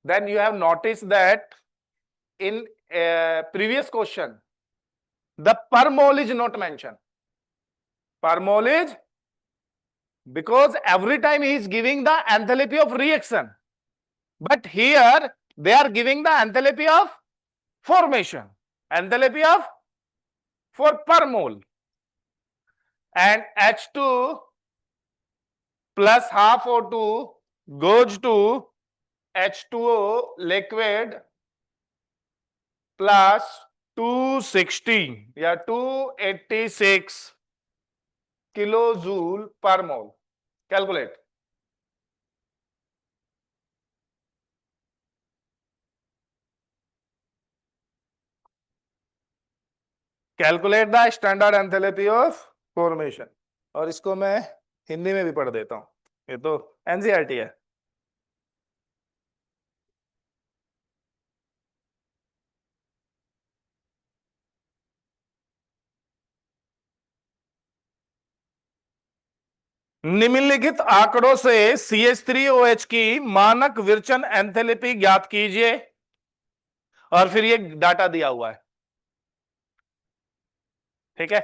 then you have noticed that in previous question, the per mole is not mentioned. Per mole is because every time he is giving the enthalpy of reaction, but here they are giving the enthalpy of formation, enthalpy of for per mole, and H2 plus half O2 goes to H2O liquid plus 260 या 286 kilojoule per mole. Calculate. Calculate the standard enthalpy of formation. और इसको मैं हिंदी में भी पढ़ देता हूं, ये तो एनसीईआरटी है. निम्नलिखित आंकड़ों से CH3OH की मानक विरचन एंथैल्पी ज्ञात कीजिए, और फिर ये डाटा दिया हुआ है. ठीक है,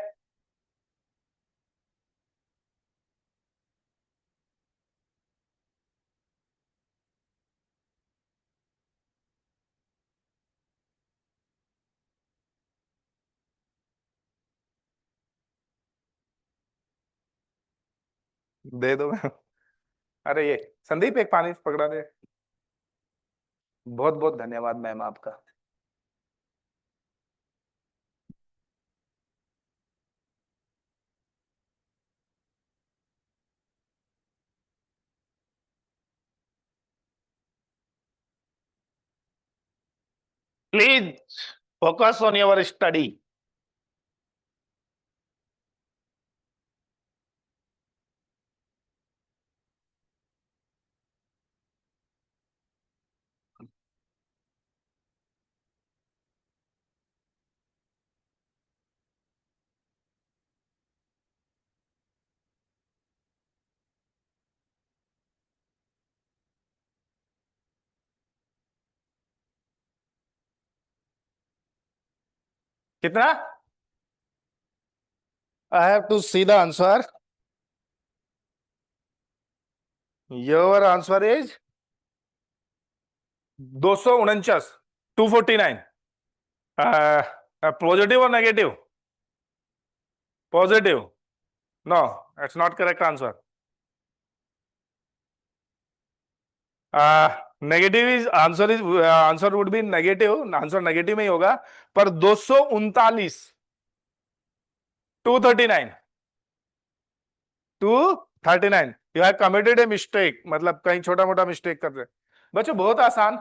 दे दो. अरे ये संदीप एक पानी पकड़ा दे. बहुत बहुत धन्यवाद मैम आपका. Please focus on your study. कितना? I have to see the answer. Your answer is 249, 249. Positive और नेगेटिव? Positive. No, it's not correct answer. Negative is answer would be negative. Answer negative में ही होगा, पर 239, 239, 239. You have committed a mistake, मतलब कहीं छोटा मोटा मिस्टेक कर रहे बच्चों. बहुत आसान.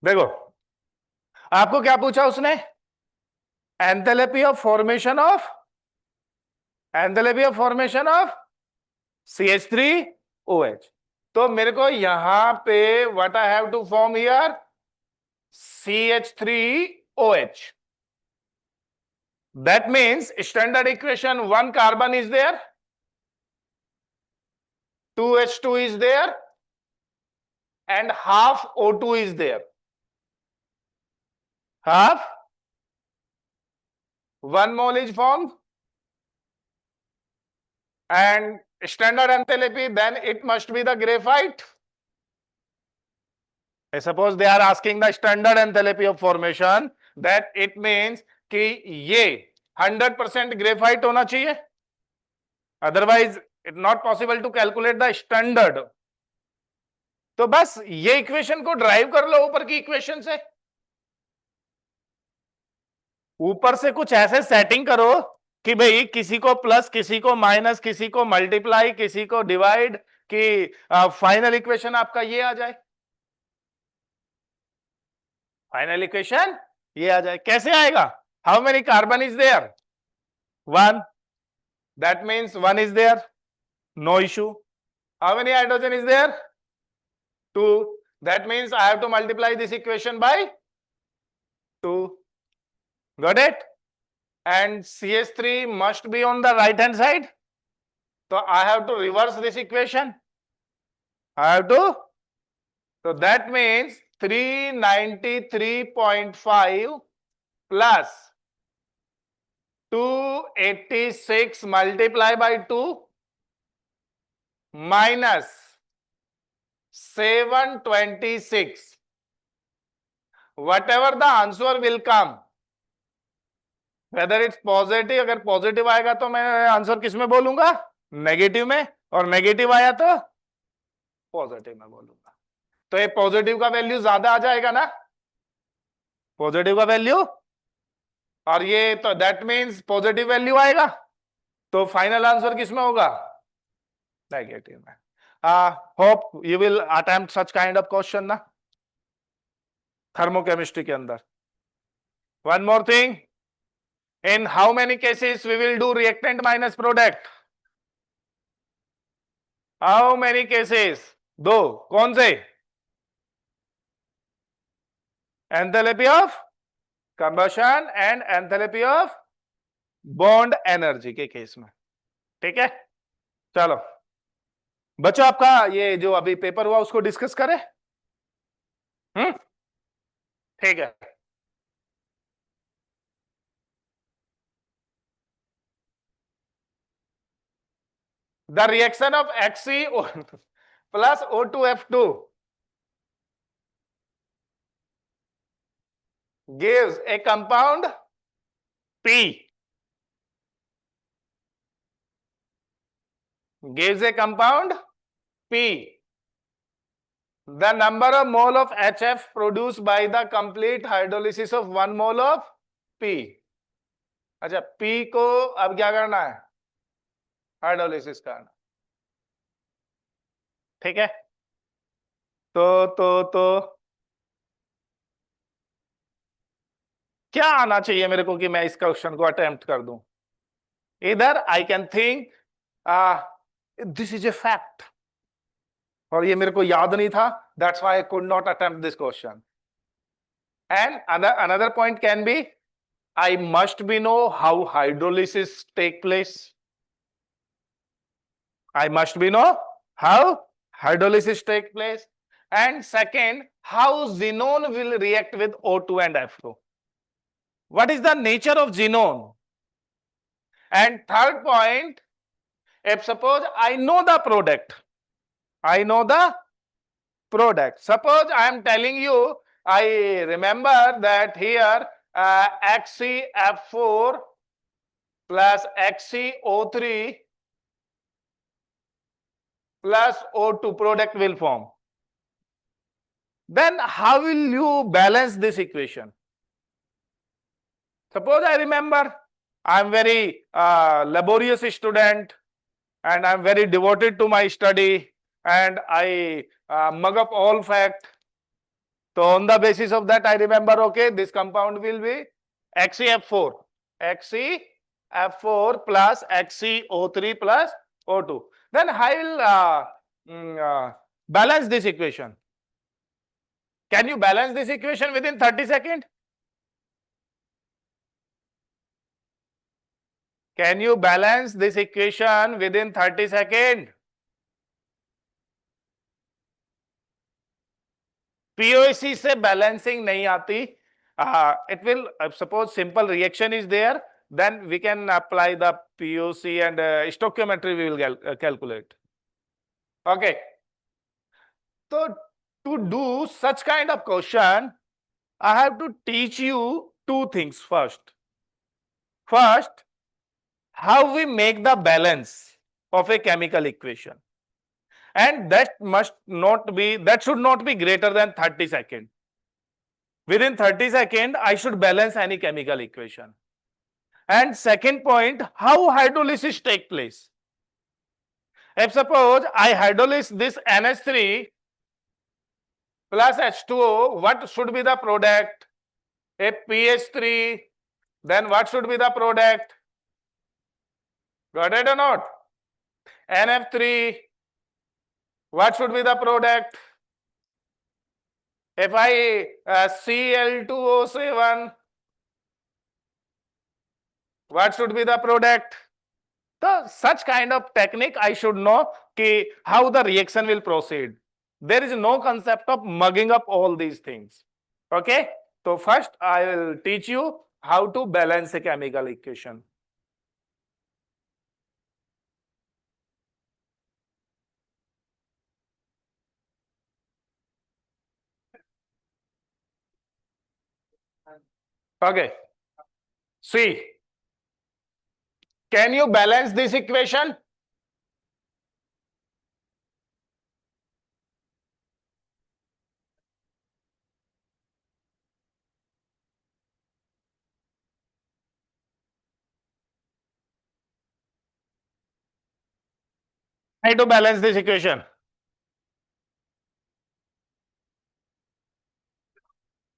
देखो आपको क्या पूछा उसने? Enthalpy of formation of CH3OH. तो मेरे को यहां पे what I have to form here? CH3OH. That means standard equation, 1 carbon is there, 2H2 is there, and half O2 is there. Half 1 mole is formed, and standard enthalpy, then it must be the graphite. Suppose they are asking the standard enthalpy of formation, that it means कि ये 100% graphite होना चाहिए, otherwise it not possible to calculate the standard. तो बस ये equation को drive कर लो ऊपर की इक्वेशन से, ऊपर से कुछ ऐसे सेटिंग करो कि भाई किसी को प्लस, किसी को माइनस, किसी को मल्टीप्लाई, किसी को डिवाइड, कि फाइनल इक्वेशन आपका ये आ जाए, फाइनल इक्वेशन ये आ जाए। कैसे आएगा? How many carbon is there? 1, that means 1 is there, no issue. How many hydrogen is there? 2, that means I have to multiply this equation by 2. Got it? And CH3 must be on the right hand side, so I have to reverse this equation. I have to, so that means 393.5 plus 286 multiply by 2 minus 726. Whatever the answer will come, whether it's positive, अगर positive आएगा तो मैं answer किस में बोलूंगा? Negative में, और negative आया तो पॉजिटिव में बोलूंगा। तो ये पॉजिटिव का वैल्यू ज्यादा आ जाएगा ना, पॉजिटिव का वैल्यू, और ये तो दैट मींस पॉजिटिव वैल्यू आएगा, तो फाइनल आंसर किसमें होगा? नेगेटिव में। Hope you will attempt such kind of question ना थर्मोकेमिस्ट्री के अंदर। One more thing, in how many cases we will do reactant minus product? How many cases? 2। कौन से? Enthalpy of combustion and enthalpy of bond energy के case में। ठीक है, चलो बच्चों, आपका ये जो अभी पेपर हुआ उसको डिस्कस करें। ठीक है, the reaction of Xc plus O2F2 gives a compound P. Gives a compound P. The number of mole of HF produced by the complete hydrolysis of 1 mole of P. अच्छा, P को अब क्या करना है? Hydrolysis करना। ठीक है, तो क्या आना चाहिए मेरे को कि मैं इस क्वेश्चन को अटेम्प्ट कर दूं? इधर I can think this is a fact, और ये मेरे को याद नहीं था, that's why I could not attempt this question. And another point can be, I must be know how hydrolysis take place. I must be know how hydrolysis take place. And second, how xenon will react with O2 and F2. What is the nature of xenon? And third point, if suppose I know the product, I know the product. Suppose I am telling you, I remember that here XCF4 plus XCO3 plus O2 product will form. Then how will you balance this equation? Suppose I remember, I am very laborious student and I am very devoted to my study and I mug up all fact. So on the basis of that, I remember, okay, this compound will be XCF4, XCF4 plus XCO3 plus O2. Then I will balance this equation. Can you balance this equation within 30 seconds? Can you balance this equation within 30 seconds? POC से balancing नहीं आती. It will, suppose simple reaction is there, then we can apply the POC and stoichiometry we will calculate. Okay. So to do such kind of question, I have to teach you two things first. First, how we make the balance of a chemical equation. And that should not be greater than 30 seconds. Within 30 seconds, I should balance any chemical equation. And second point, how hydrolysis take place. If suppose I hydrolyze this NH3 plus H2O, what should be the product? A pH3, then what should be the product? Got it or not? NF3, what should be the product? If I Cl2O7, what should be the product? So such kind of technique I should know how the reaction will proceed. There is no concept of mugging up all these things. Okay? So first I will teach you how to balance a chemical equation. Okay. See, can you balance this equation? Try to balance this equation.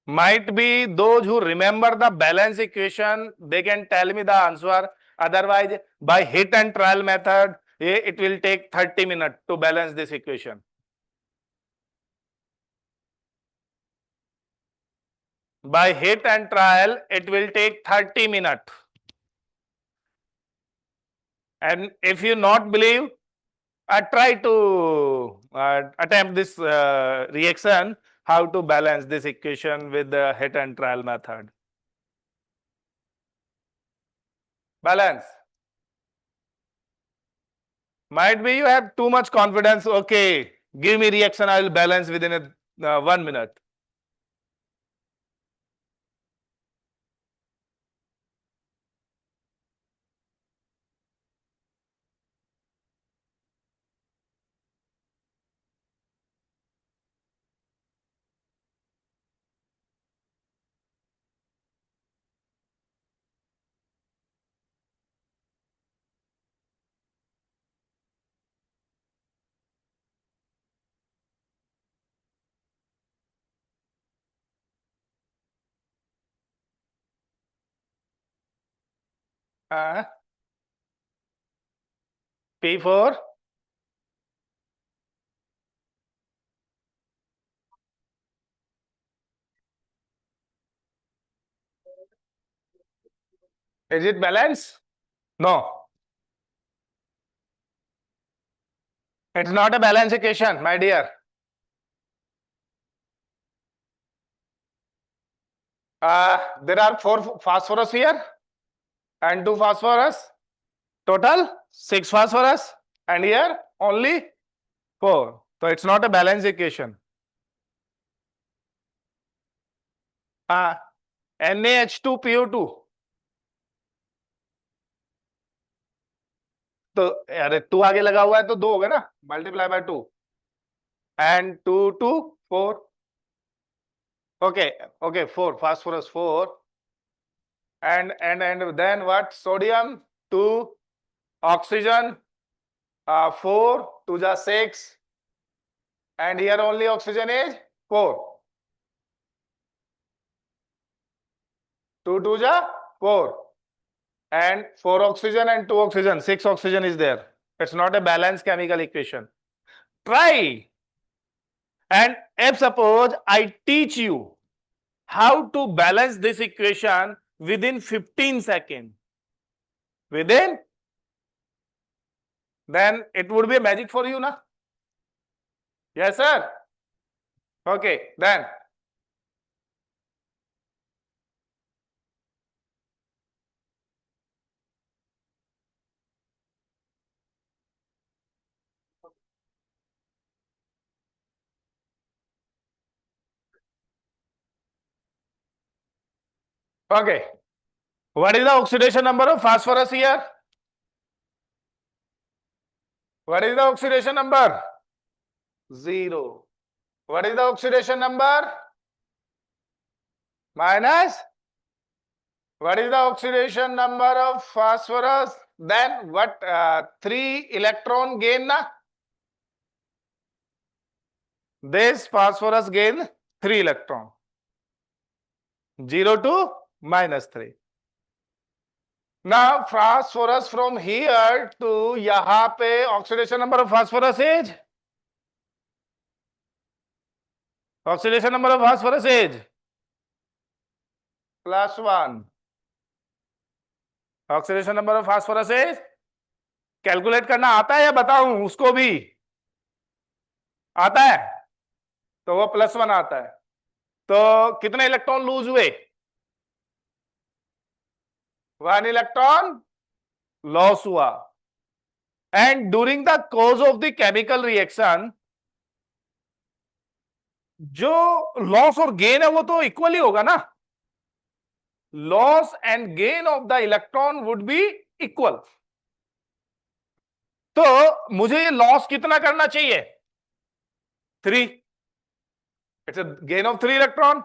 Might be those who remember the balance equation, they can tell me the answer. Otherwise, by hit and trial method, it will take 30 minutes to balance this equation. By hit and trial, it will take 30 minutes. And if you not believe, try to attempt this reaction, how to balance this equation with the hit and trial method. Balance. Might be you have too much confidence. Okay, give me reaction, I will balance within 1 minute. P4. Is it balance? No. It's not a balance equation, my dear. There are 4 phosphorus here and 2 phosphorus. Total 6 phosphorus, and here only 4. So it's not a balance equation. NaH2PO2. तो अरे 2 आगे लगा हुआ है तो 2 हो गया ना, multiply by 2 and 2 2 4. Okay, 4 phosphorus 4 and then what? Sodium 2, oxygen 4 2 ja 6, and here only oxygen is 4. 2 2 ja 4 and 4 oxygen and 2 oxygen, 6 oxygen is there. It's not a balanced chemical equation. Try. And if suppose I teach you how to balance this equation within 15 seconds, then it would be a magic for you, na? Yes, sir. Okay, then Okay. What is the oxidation number of phosphorus here? What is the oxidation number? 0. What is the oxidation number? Minus. What is the oxidation number of phosphorus? Then what? 3 electron gain na? This phosphorus gain 3 electron. 0 to -3. Now phosphorus from here to yahan pe oxidation number of phosphorus is? Oxidation number of phosphorus is +1. Oxidation number of phosphorus is, calculate करना आता है या बताऊं उसको भी? आता है, तो वो +1 आता है। तो कितने इलेक्ट्रॉन लूज हुए? 1 इलेक्ट्रॉन लॉस हुआ। And during the course of the chemical reaction जो लॉस और गेन है वो तो इक्वली होगा ना। Loss and gain of the electron would be equal. तो मुझे ये लॉस कितना करना चाहिए? 3. It's a gain of 3 electron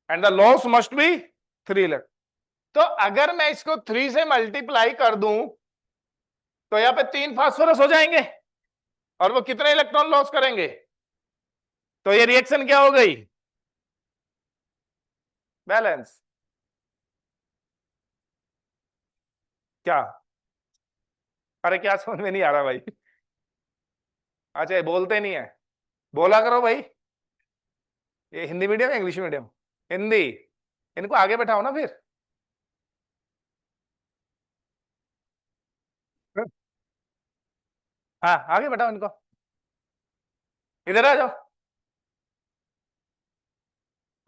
and the loss must be 3 electron. तो अगर मैं इसको 3 से मल्टीप्लाई कर दूं तो यहां पे 3 फास्फोरस हो जाएंगे और वो कितने इलेक्ट्रॉन लॉस करेंगे? तो ये रिएक्शन क्या हो गई? बैलेंस। क्या? अरे क्या समझ में नहीं आ रहा भाई? अच्छा ये बोलते नहीं है, बोला करो भाई। ये Hindi medium English medium? Hindi. इनको आगे बैठाओ ना फिर। हाँ आगे बैठाओ इनको, इधर आ जाओ।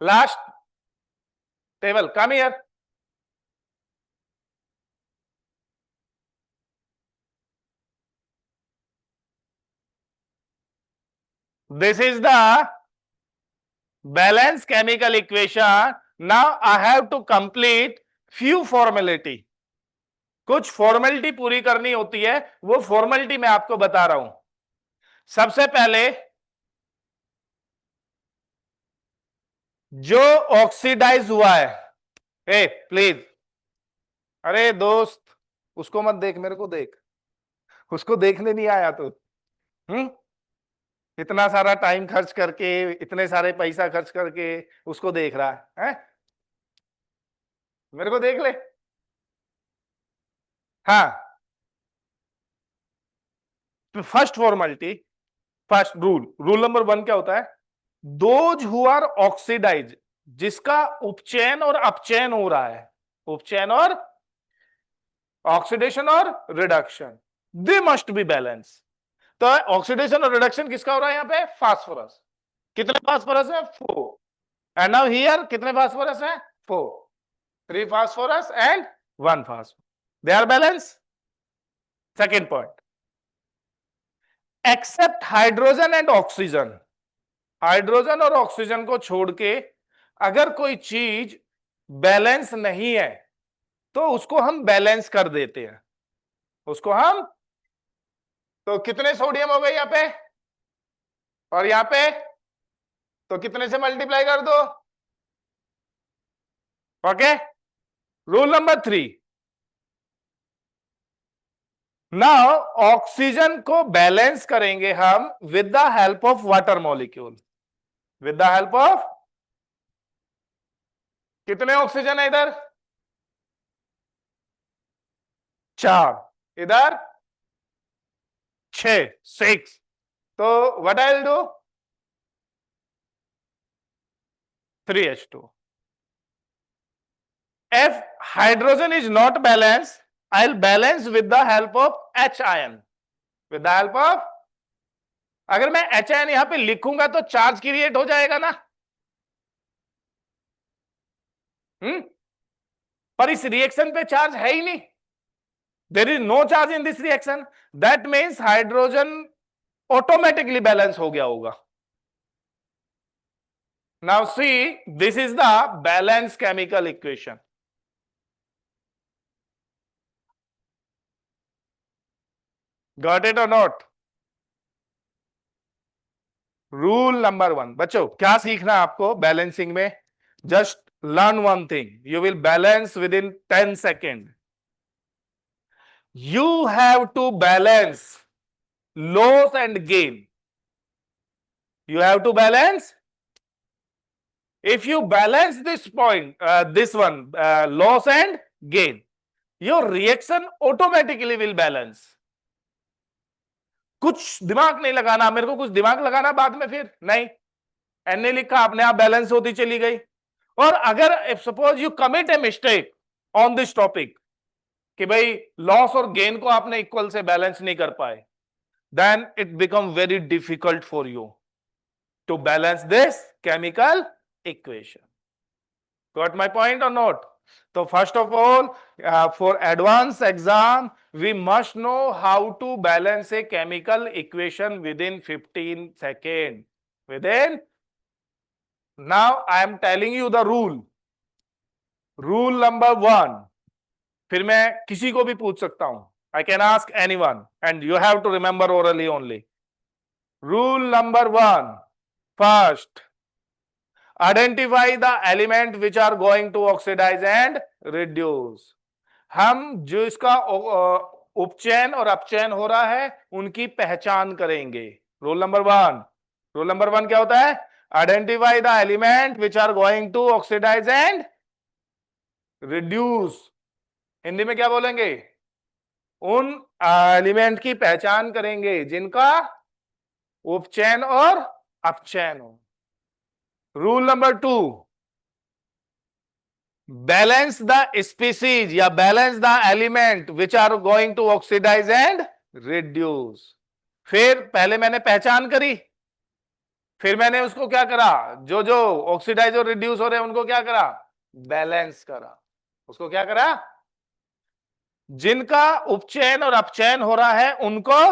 Last table come here. This is the balance chemical equation. Now I have to complete few formality. कुछ फॉर्मेलिटी पूरी करनी होती है, वो फॉर्मेलिटी मैं आपको बता रहा हूं। सबसे पहले जो ऑक्सीडाइज हुआ है, ए प्लीज, अरे दोस्त उसको मत देख, मेरे को देख। उसको देखने नहीं आया तो इतना सारा टाइम खर्च करके, इतने सारे पैसा खर्च करके उसको देख रहा है? मेरे को देख ले। हाँ, तो first formality, first rule number 1 क्या होता है? दोज हु आर ऑक्सीडाइज, जिसका उपचयन और अपचयन हो रहा है, उपचयन और ऑक्सीडेशन और reduction, they must be balance. तो ऑक्सीडेशन और रिडक्शन किसका हो रहा है यहां पे? फास्फोरस। कितने फास्फोरस है? 4। एंड नाउ हियर कितने फास्फोरस है? 4। 3 phosphorus and 1 phosphorus, they are balance. Second point, except hydrogen and oxygen. Hydrogen और ऑक्सीजन को छोड़ के अगर कोई चीज बैलेंस नहीं है तो उसको हम बैलेंस कर देते हैं, उसको हम। तो कितने सोडियम हो गए यहां पे और यहां पे? तो कितने से मल्टीप्लाई कर दो? Okay. Rule number 3, now oxygen को बैलेंस करेंगे हम with the help of water molecule. With the help of, कितने ऑक्सीजन है इधर? 4, इधर 6, 6। तो what I will do? 3H2। If hydrogen is not balanced, I'll balance with the help of H ion. With the help of, अगर मैं H ion यहां पे लिखूंगा तो चार्ज क्रिएट हो जाएगा ना? पर इस रिएक्शन पे चार्ज है ही नहीं। There is no charge in this reaction. That means hydrogen automatically balance हो गया होगा। Now see, this is the balanced chemical equation. Got it और नॉट? रूल नंबर 1 बच्चों, क्या सीखना है आपको बैलेंसिंग में? Just learn one thing, you will balance within 10 second. You have to balance loss and gain. You have to balance. If you balance this point, this one, loss and gain, your reaction automatically will balance. कुछ दिमाग नहीं लगाना, मेरे को कुछ दिमाग लगाना बाद में फिर नहीं. एन लिखा, अपने आप बैलेंस होती चली गई. और अगर if suppose you commit a mistake on this topic कि भाई लॉस और गेन को आपने इक्वल से बैलेंस नहीं कर पाए, then it become very difficult for you to balance this chemical equation. Got my point or not? So first of all, for advanced exam, we must know how to balance a chemical equation within 15 seconds. Within. Now I am telling you the rule. Rule number 1. फिर मैं किसी को भी पूछ सकता हूं. I can ask anyone, and you have to remember orally only. Rule number 1. First, identify the element which are going to oxidise and reduce. हम जो इसका उपचयन और अपचयन हो रहा है उनकी पहचान करेंगे. Rule number 1. रूल नंबर 1 क्या होता है? Identify the element which are going to oxidise and reduce. Hindi में क्या बोलेंगे? उन एलिमेंट की पहचान करेंगे जिनका उपचयन और अपचयन हो. Rule number 2. Balance the species या balance the element which are going to oxidise and reduce. फिर पहले मैंने पहचान करी, फिर मैंने उसको क्या करा, जो जो ऑक्सीडाइज और रिड्यूस हो रहे हैं उनको क्या करा? बैलेंस करा. उसको क्या करा? जिनका उपचयन और अपचयन हो रहा है उनको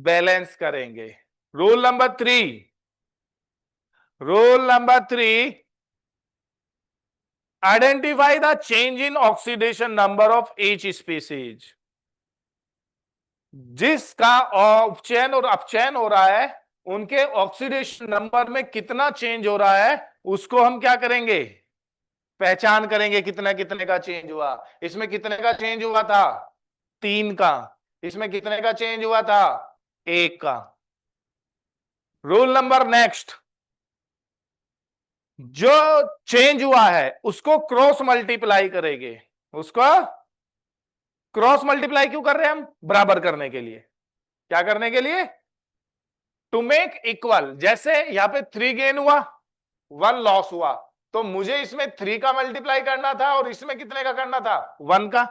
बैलेंस करेंगे. Rule number 3. Rule number 3. Identify the change in oxidation number of each species. जिसका उपचयन और अपचयन हो रहा है उनके ऑक्सीडेशन नंबर में कितना चेंज हो रहा है उसको हम क्या करेंगे? पहचान करेंगे. कितना कितने का चेंज हुआ. इसमें कितने का चेंज हुआ था? 3 का. इसमें कितने का चेंज हुआ था? 1 का. Rule number next. जो चेंज हुआ है उसको क्रॉस मल्टीप्लाई करेंगे. उसको क्रॉस मल्टीप्लाई क्यों कर रहे हैं हम? बराबर करने के लिए. क्या करने के लिए? To make equal. जैसे यहां पे 3 गेन हुआ, 1 लॉस हुआ, तो मुझे इसमें 3 का मल्टीप्लाई करना था और इसमें कितने का करना था? 1 का.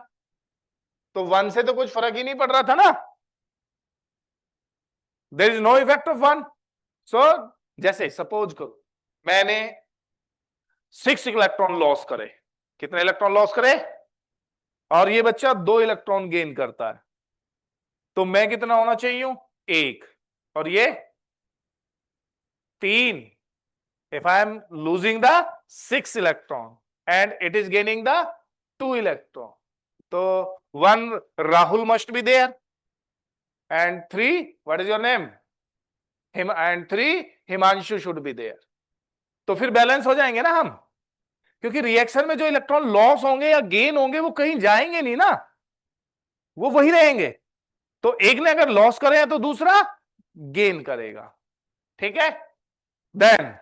तो 1 से तो कुछ फर्क ही नहीं पड़ रहा था ना. There is no effect of 1. So जैसे सपोज करो मैंने 6 इलेक्ट्रॉन लॉस करे. कितने इलेक्ट्रॉन लॉस करे? और ये बच्चा 2 इलेक्ट्रॉन गेन करता है, तो मैं कितना होना चाहिए? 1. और ये 3. If I am losing the 6 electron and it is gaining the 2 electron, so 1 Rahul must be there and 3, what is your name? And 3 Himanshu should be there. तो फिर बैलेंस हो जाएंगे ना हम, क्योंकि रिएक्शन में जो इलेक्ट्रॉन लॉस होंगे या गेन होंगे वो कहीं जाएंगे नहीं ना, वो वही रहेंगे. तो एक ने अगर लॉस करे तो दूसरा गेन करेगा. ठीक है. Then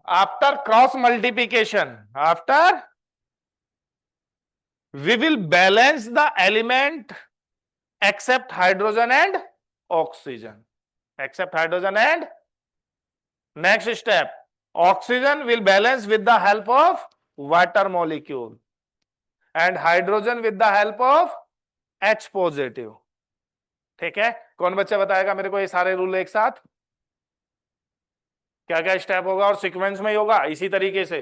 after cross multiplication, after we will balance the element except hydrogen and oxygen. Except hydrogen and next step, oxygen will balance with the help of water molecule and hydrogen with the help of H positive. ठीक है. कौन बच्चा बताएगा मेरे को ये सारे rule एक साथ? क्या क्या स्टेप होगा और सीक्वेंस में ही होगा इसी तरीके से.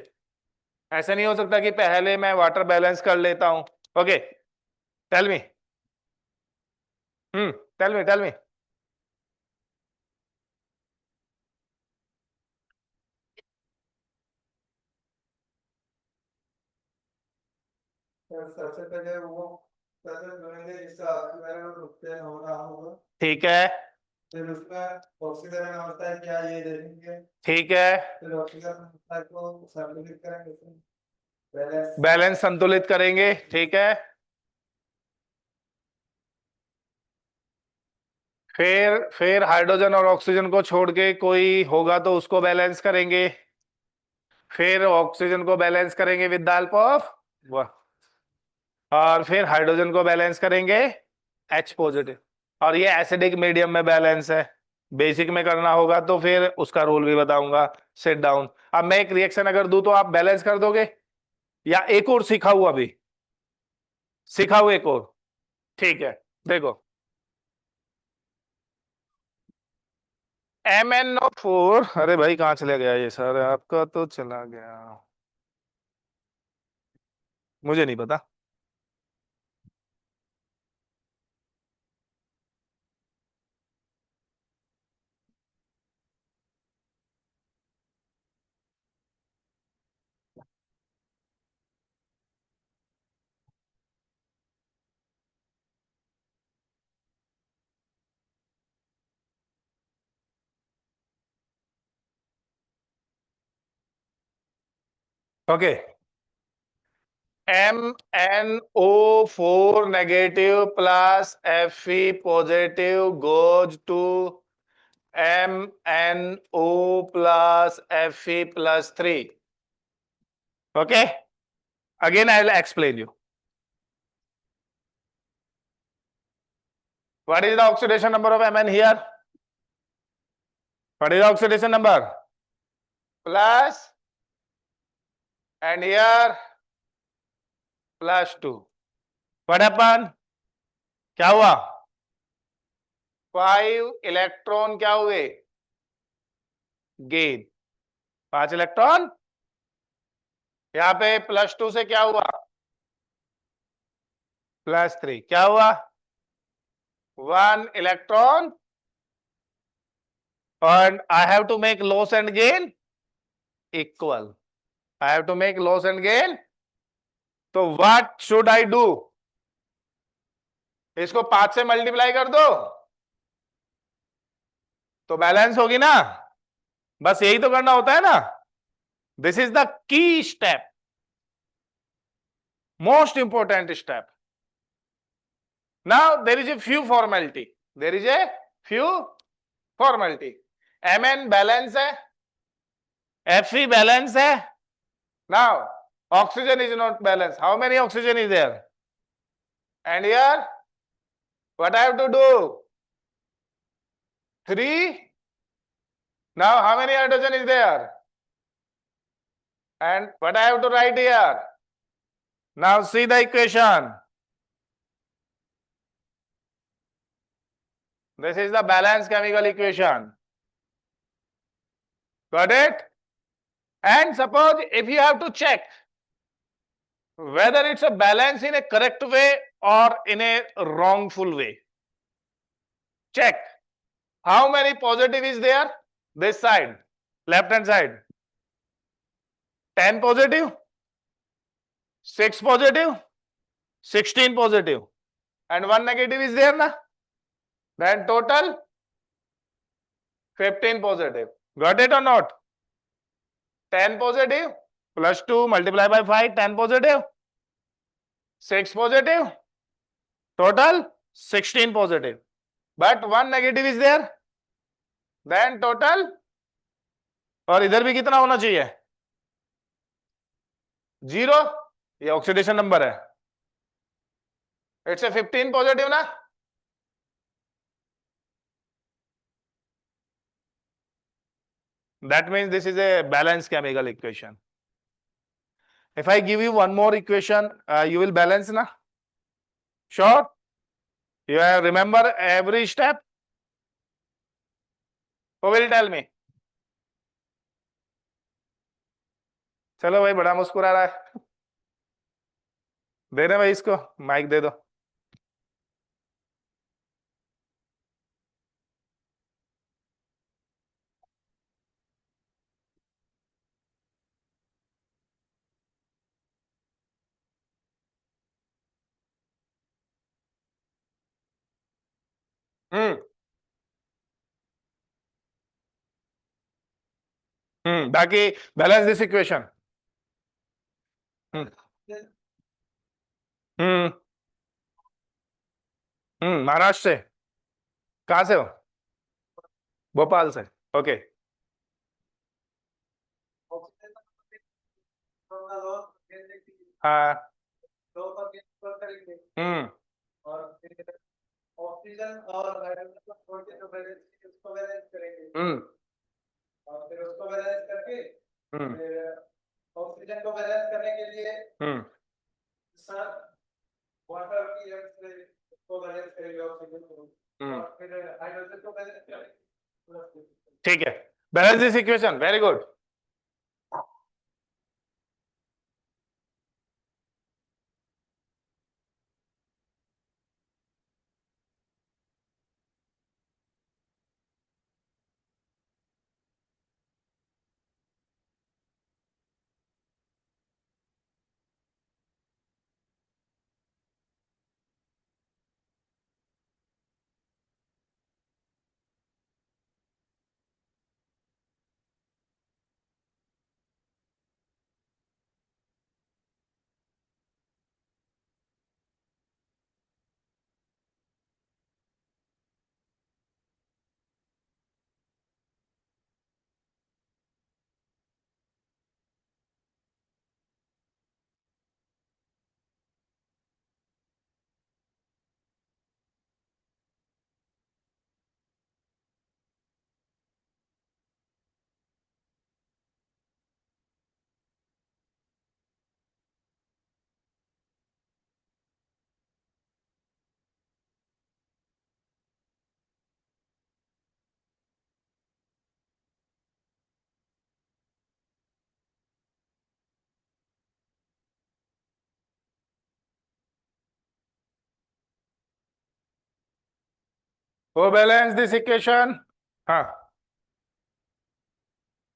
ऐसे नहीं हो सकता कि पहले मैं वाटर बैलेंस कर लेता हूं. Okay, tell me. Tell me. सबसे पहले वो सतत बनेंगे जिसका ऑक्सीकरण और उत्प्रेरण हो रहा होगा। ठीक है। फिर उसमें ऑक्सीकरण अवस्था है क्या ये देखेंगे। ठीक है। फिर ऑक्सीकरण अवस्था को संतुलित करेंगे, बैलेंस। बैलेंस संतुलित करेंगे, ठीक है। फिर हाइड्रोजन और ऑक्सीजन को छोड़ के कोई होगा तो उसको बैलेंस करेंगे। फिर ऑक्सीजन को बैलेंस करेंगे विद द हेल्प ऑफ, और फिर हाइड्रोजन को बैलेंस करेंगे H पॉजिटिव। और ये एसिडिक मीडियम में बैलेंस है। बेसिक में करना होगा तो फिर उसका रूल भी बताऊंगा। Sit down. अब मैं एक रिएक्शन अगर दूं तो आप बैलेंस कर दोगे, या एक और सिखाऊं अभी? सिखाऊं एक और? ठीक है, देखो। MnO4, अरे भाई कहाँ चला गया ये सर, आपका तो चला गया, मुझे नहीं पता। Okay. MnO4 negative plus Fe positive goes to MnO plus Fe plus 3। Okay, again I will explain you what is the oxidation number of Mn here. What is the oxidation number? Plus, and here +2। What happen? क्या हुआ? 5 electron क्या हुए? Gain. 5 electron. यहां पे +2 से क्या हुआ? +3। क्या हुआ? 1 electron. and I have to make loss and gain equal. I have to make loss and gain. तो what should I do? इसको 5 से मल्टीप्लाई कर दो तो बैलेंस होगी ना। बस यही तो करना होता है ना। This is the key step, most important step. Now there is a few formality, there is a few formality. Mn balance है, Fe बैलेंस है। Now oxygen is not balanced. How many oxygen is there? And here what I have to do? 3. Now how many hydrogen is there? And what I have to write here? Now see the equation. This is the balanced chemical equation. Got it? And suppose if you have to check whether it's a balance in a correct way or in a wrongful way, check how many positive is there this side, left hand side. 10 positive, 6 positive, 16 positive, and 1 negative is there na? Then total 15 positive. Got it or not? 10 positive plus 2 multiplied by 5, 10 positive, 6 positive, total 16 positive. But 1 negative is there. Then total, और इधर भी कितना होना चाहिए? 0। ये oxidation number है। It's a 15 positive ना। That means this is a balanced chemical equation. If I give you one more equation, you will balance na? Sure? You remember every step? Who will tell me? चलो भाई, बड़ा मुस्कुरा रहा है। दे दे भाई, इसको mic दे दो। बाकी बैलेंस दिस इक्वेशन. हम्म महाराष्ट्र से. कहां से हो? भोपाल से. ओके. हाँ. और फिर ऑक्सीजन और हाइड्रोजन को छोड़ के जो बैलेंस उसको बैलेंस करेंगे और फिर उसको बैलेंस करके फिर ऑक्सीजन को बैलेंस करने के लिए सर वाटर की हेल्प से उसको बैलेंस करेंगे ऑक्सीजन को और फिर हाइड्रोजन को बैलेंस करेंगे. ठीक है. Balance this equation. Very good. वो बैलेंस दिस इक्वेशन. हाँ.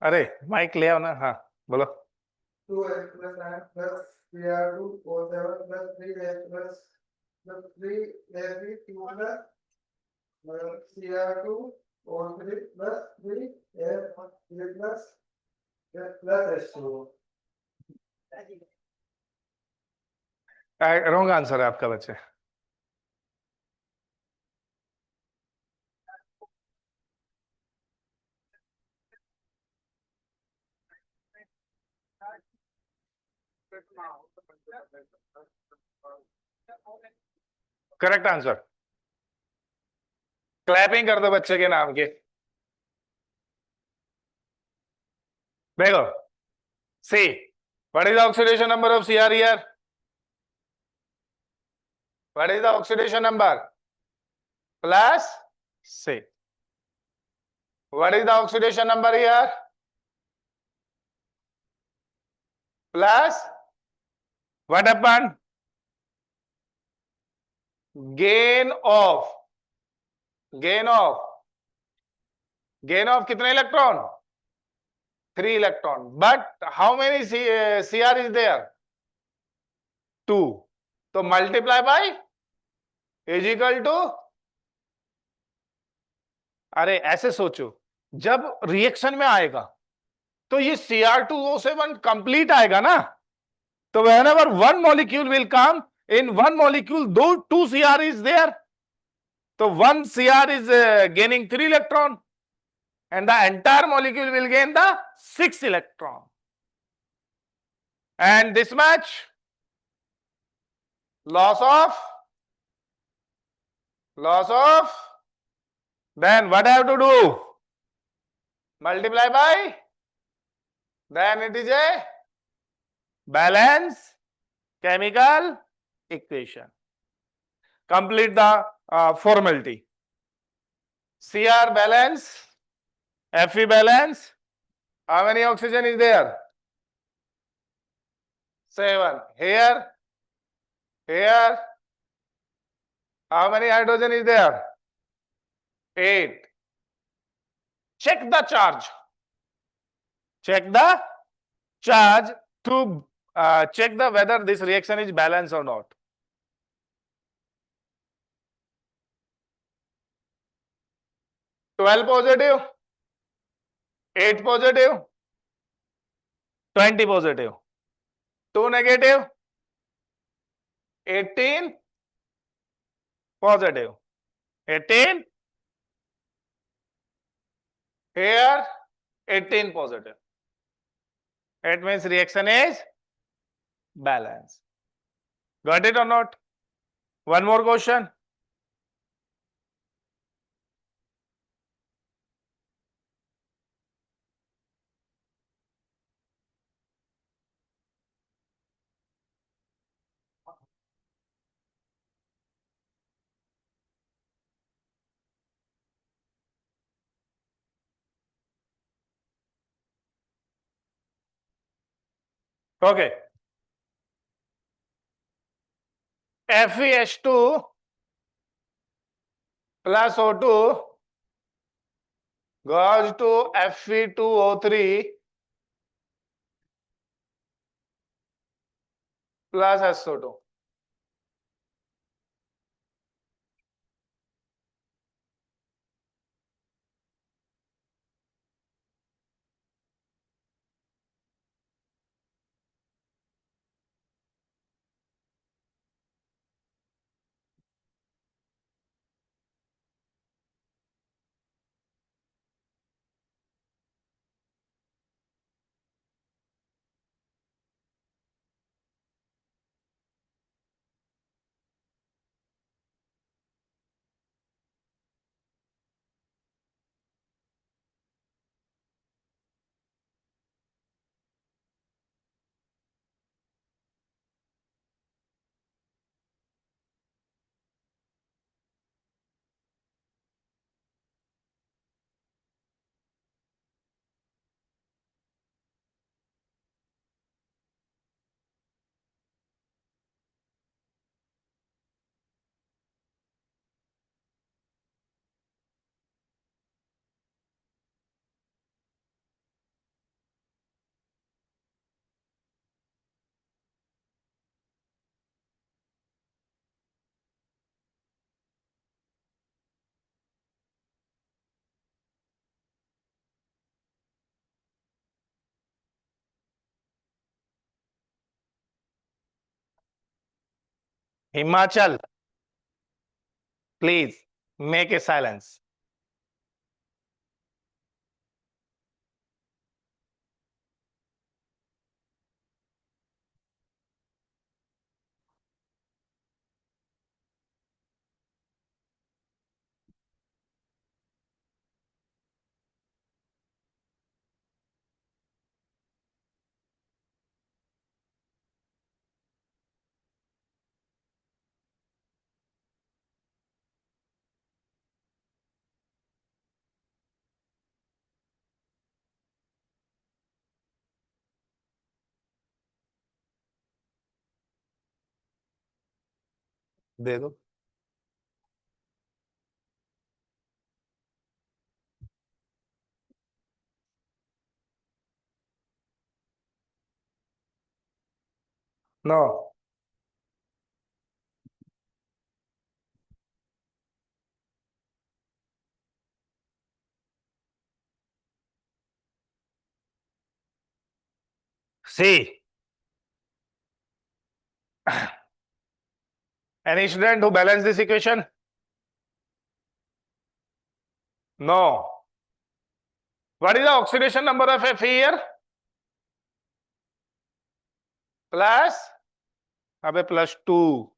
अरे माइक ले आओ ना. हाँ बोलो. 2x plus n plus Cr2 O7 plus 3x plus 3ab2 plus Cr2 O3 plus 3ab plus H2O. Wrong answer है आपका बच्चे. Correct answer. क्लैपिंग कर दो बच्चे के नाम के. देखो. See. What is the oxidation number of CR here? What is the oxidation number? Plus see. What is the oxidation number here? Plus. What happened? Gain of. Gain of. Gain of कितने electron? 3 electron. But how many CR is there? 2. तो multiply by is equal to. अरे ऐसे सोचो. जब reaction में आएगा तो ये Cr2O7 कंप्लीट आएगा ना. तो whenever one molecule will come, in one molecule though 2 Cr is there, so 1 Cr is gaining 3 electron and the entire molecule will gain the 6 electron. And this much loss of, then what I have to do? Multiply by, then it is a balance chemical equation. Complete the formality. Cr balance, Fe balance. How many oxygen is there? 7. Here. How many hydrogen is there? 8. Check the charge. Check the charge to check the whether this reaction is balanced or not. 12 positive, 8 positive, 20 positive, 2 negative, 18 positive, 18 here, 18 positive. It means reaction is balanced. Got it or not? One more question. Okay. FeH2 plus O2 goes to Fe2O3 plus SO2. Himachal, please make a silence. दे दो. No. See. Any student who balance this equation? No. What is the oxidation number of Fe here? Plus, plus 2.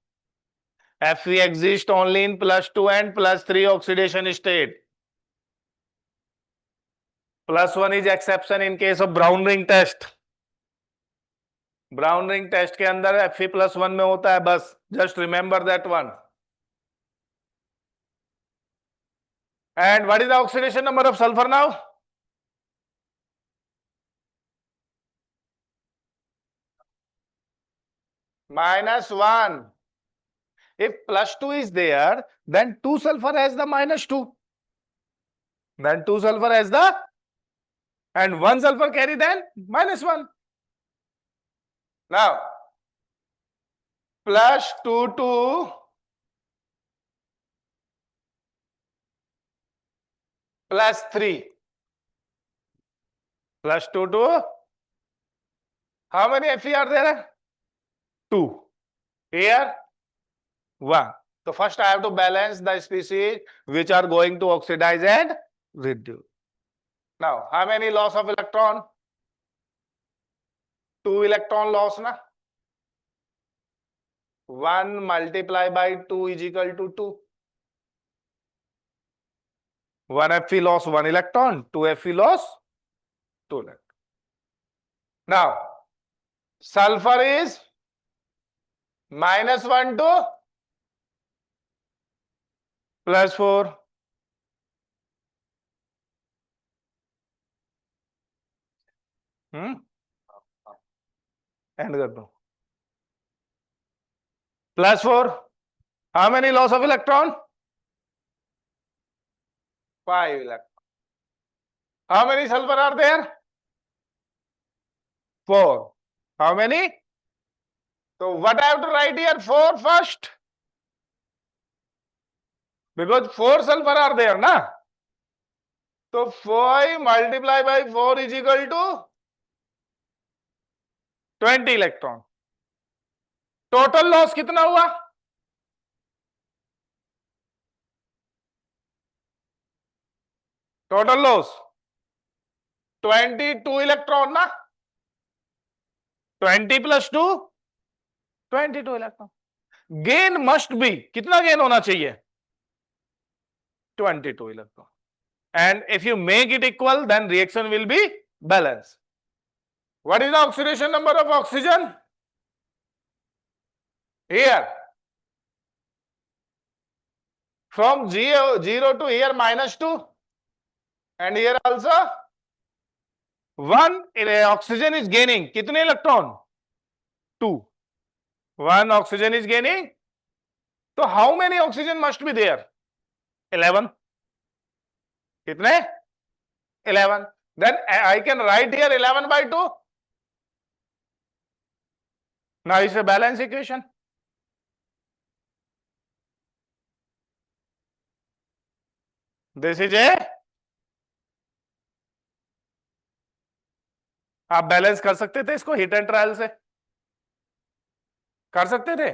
Fe exists only in plus 2 and plus 3 oxidation state. Plus 1 is exception in case of Brown ring test. Brown ring test के अंदर Fe plus 1 में होता है बस. Just remember that one. And what is the oxidation number of sulfur now? -1. If plus 2 is there, then 2 sulfur has the -2. Then 2 sulfur has the, and 1 sulfur carry then -1. Now, plus 2 to +3 +2 to how many Fe are there? 2. Here 1. So first I have to balance the species which are going to oxidize and reduce. Now how many loss of electron? 2 electron loss na. 1 multiplied by 2 is equal to 2. 1 Fe loss 1 electron, 2 Fe loss 2 electron. Now sulfur is -1 to +4. And कर दो +4. How many loss of electron? 5 electron. How many sulfur are there? 4. How many? So what I have to write here? 4 first. Because 4 sulfur are there, na? So 5 multiplied by 4 is equal to 20 electron. Total loss कितना हुआ? Total loss 22 electron ना? 20 plus 2 22 electron. Gain must be कितना gain होना चाहिए? 22 electron. And if you make it equal, then reaction will be balanced. What is the oxidation number of oxygen? Here. From 0 to here -2. And here also 1 oxygen is gaining. कितने electron? 2. 1 oxygen is gaining. So how many oxygen must be there? 11. कितने? 11. Then I can write here 11 by 2. Now it's a balance equation. This is a आप balance कर सकते थे इसको hit and trial से? कर सकते थे?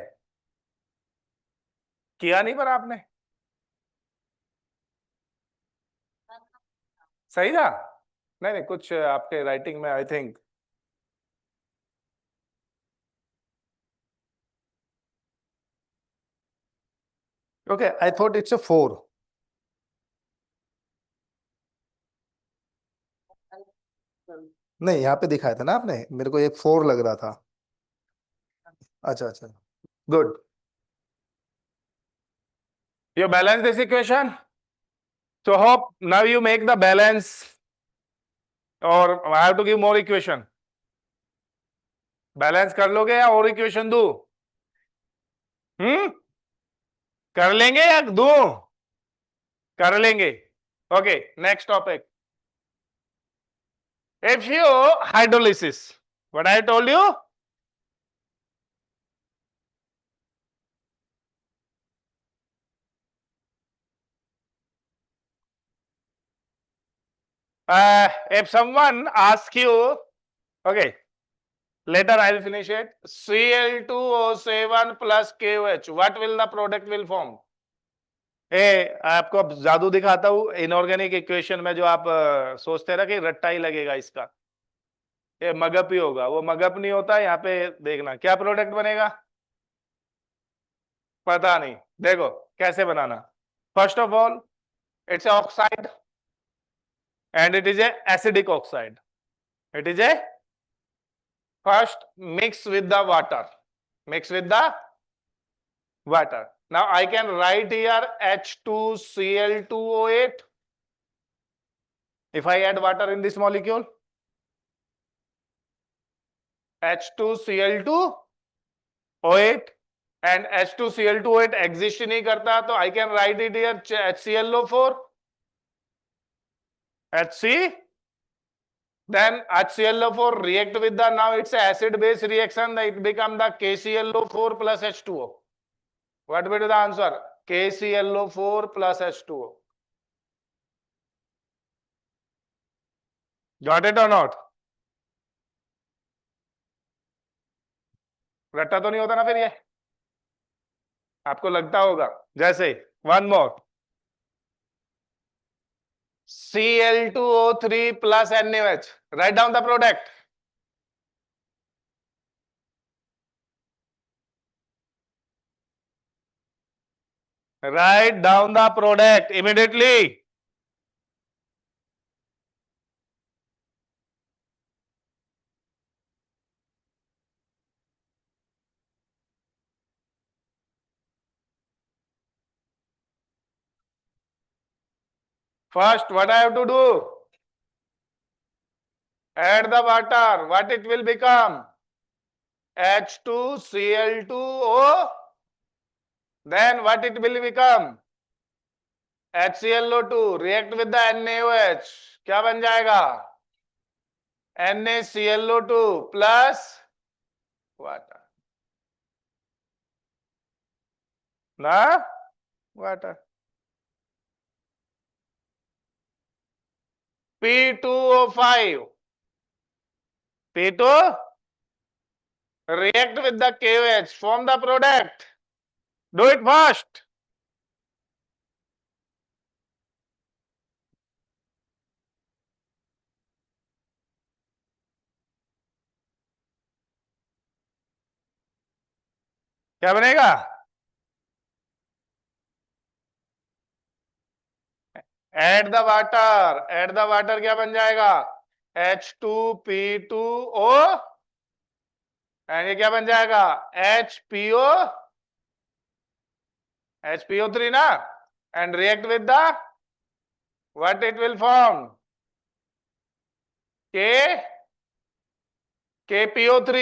किया नहीं पर आपने? सही था? नहीं कुछ आपके राइटिंग में I think okay I thought it's a 4. नहीं यहाँ पे दिखाया था ना आपने, मेरे को एक 4 लग रहा था. अच्छा अच्छा good. You balance this equation. So hope now you make the balance, or I have to give more equation. Balance कर लोगे या और इक्वेशन दू? कर लेंगे या दू? कर लेंगे. Okay next topic. If you hydrolysis, what I told you? If someone asks you, okay, later I will finish it. Cl2O7 plus KOH, what will the product will form? आपको अब जादू दिखाता हूं इनऑर्गेनिक इक्वेशन में, जो आप सोचते रहे कि रट्टा ही लगेगा इसका, ये मगप ही होगा, वो मगप नहीं होता. यहाँ पे देखना क्या प्रोडक्ट बनेगा, पता नहीं. देखो कैसे बनाना. First of all it's oxide and it is a acidic oxide. It is a first mix with the water. Mix with the water. Now I can write here H2Cl2O8. If I add water in this molecule, H2Cl2O8 and H2Cl2O8 exist नहीं करता, तो I can write it here HClO4. HC, then HClO4 react with the, now it's a acid base reaction, it become the KClO4 plus H2O. What will be the answer? KClO4 plus H2O. Got it और not? रट्टा तो नहीं होता ना फिर ये? आपको लगता होगा। जैसे one more, Cl2O3 plus NaOH. Write down the product. Write down the product immediately. First, what I have to do? Add the water. What it will become? H2Cl2O. Then what it will become? HClO2. React with the NaOH. क्या बन जाएगा? NaClO2 plus water. ना? Water. P2O5. P2 react with the KOH, form the product. Do it fast. क्या बनेगा? Add the water. Add the water क्या बन जाएगा? H2P2O and ये क्या बन जाएगा? HPO3 ना? And react with the what it will form? KPO3.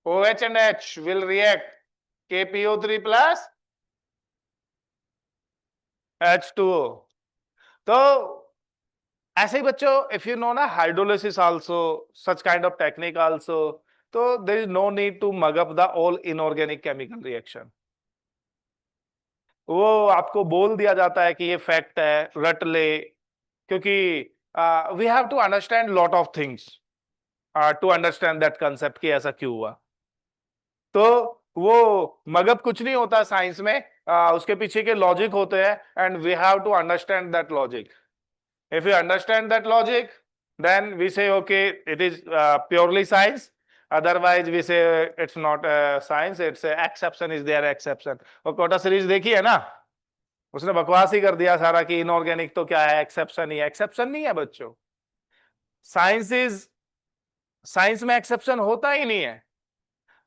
OH and H will react. KPO3 plus H2O. तो ऐसे ही बच्चों, इफ यू नो ना hydrolysis also, such kind of technique also, तो there is no need to mug up the all inorganic chemical reaction. वो आपको बोल दिया जाता है कि ये फैक्ट है, रट ले, क्योंकि we have to understand lot of things to understand that concept कि ऐसा क्यों हुआ। तो वो मगअप कुछ नहीं होता साइंस में, उसके पीछे के लॉजिक होते हैं and we have to understand that logic. If you understand that logic, then we say, okay, it is purely science. Otherwise, we say it's not science. It's exception is there, exception. और Kota series देखी है ना? उसने बकवास ही कर दिया सारा कि इनऑर्गेनिक तो क्या है, एक्सेप्शन ही है। एक्सेप्शन नहीं है बच्चों। साइंस में एक्सेप्शन होता ही नहीं है।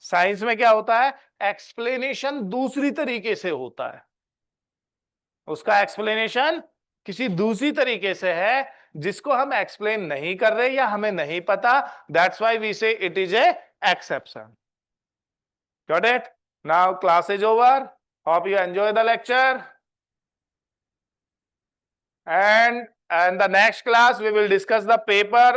साइंस में क्या होता है? एक्सप्लेनेशन दूसरी तरीके से होता है। उसका एक्सप्लेनेशन किसी दूसरी तरीके से है जिसको हम एक्सप्लेन नहीं कर रहे या हमें नहीं पता। दैट्स व्हाई वी से it is a exception. Got it? Now class is over. Hope you enjoy the lecture and in the next class we will discuss the paper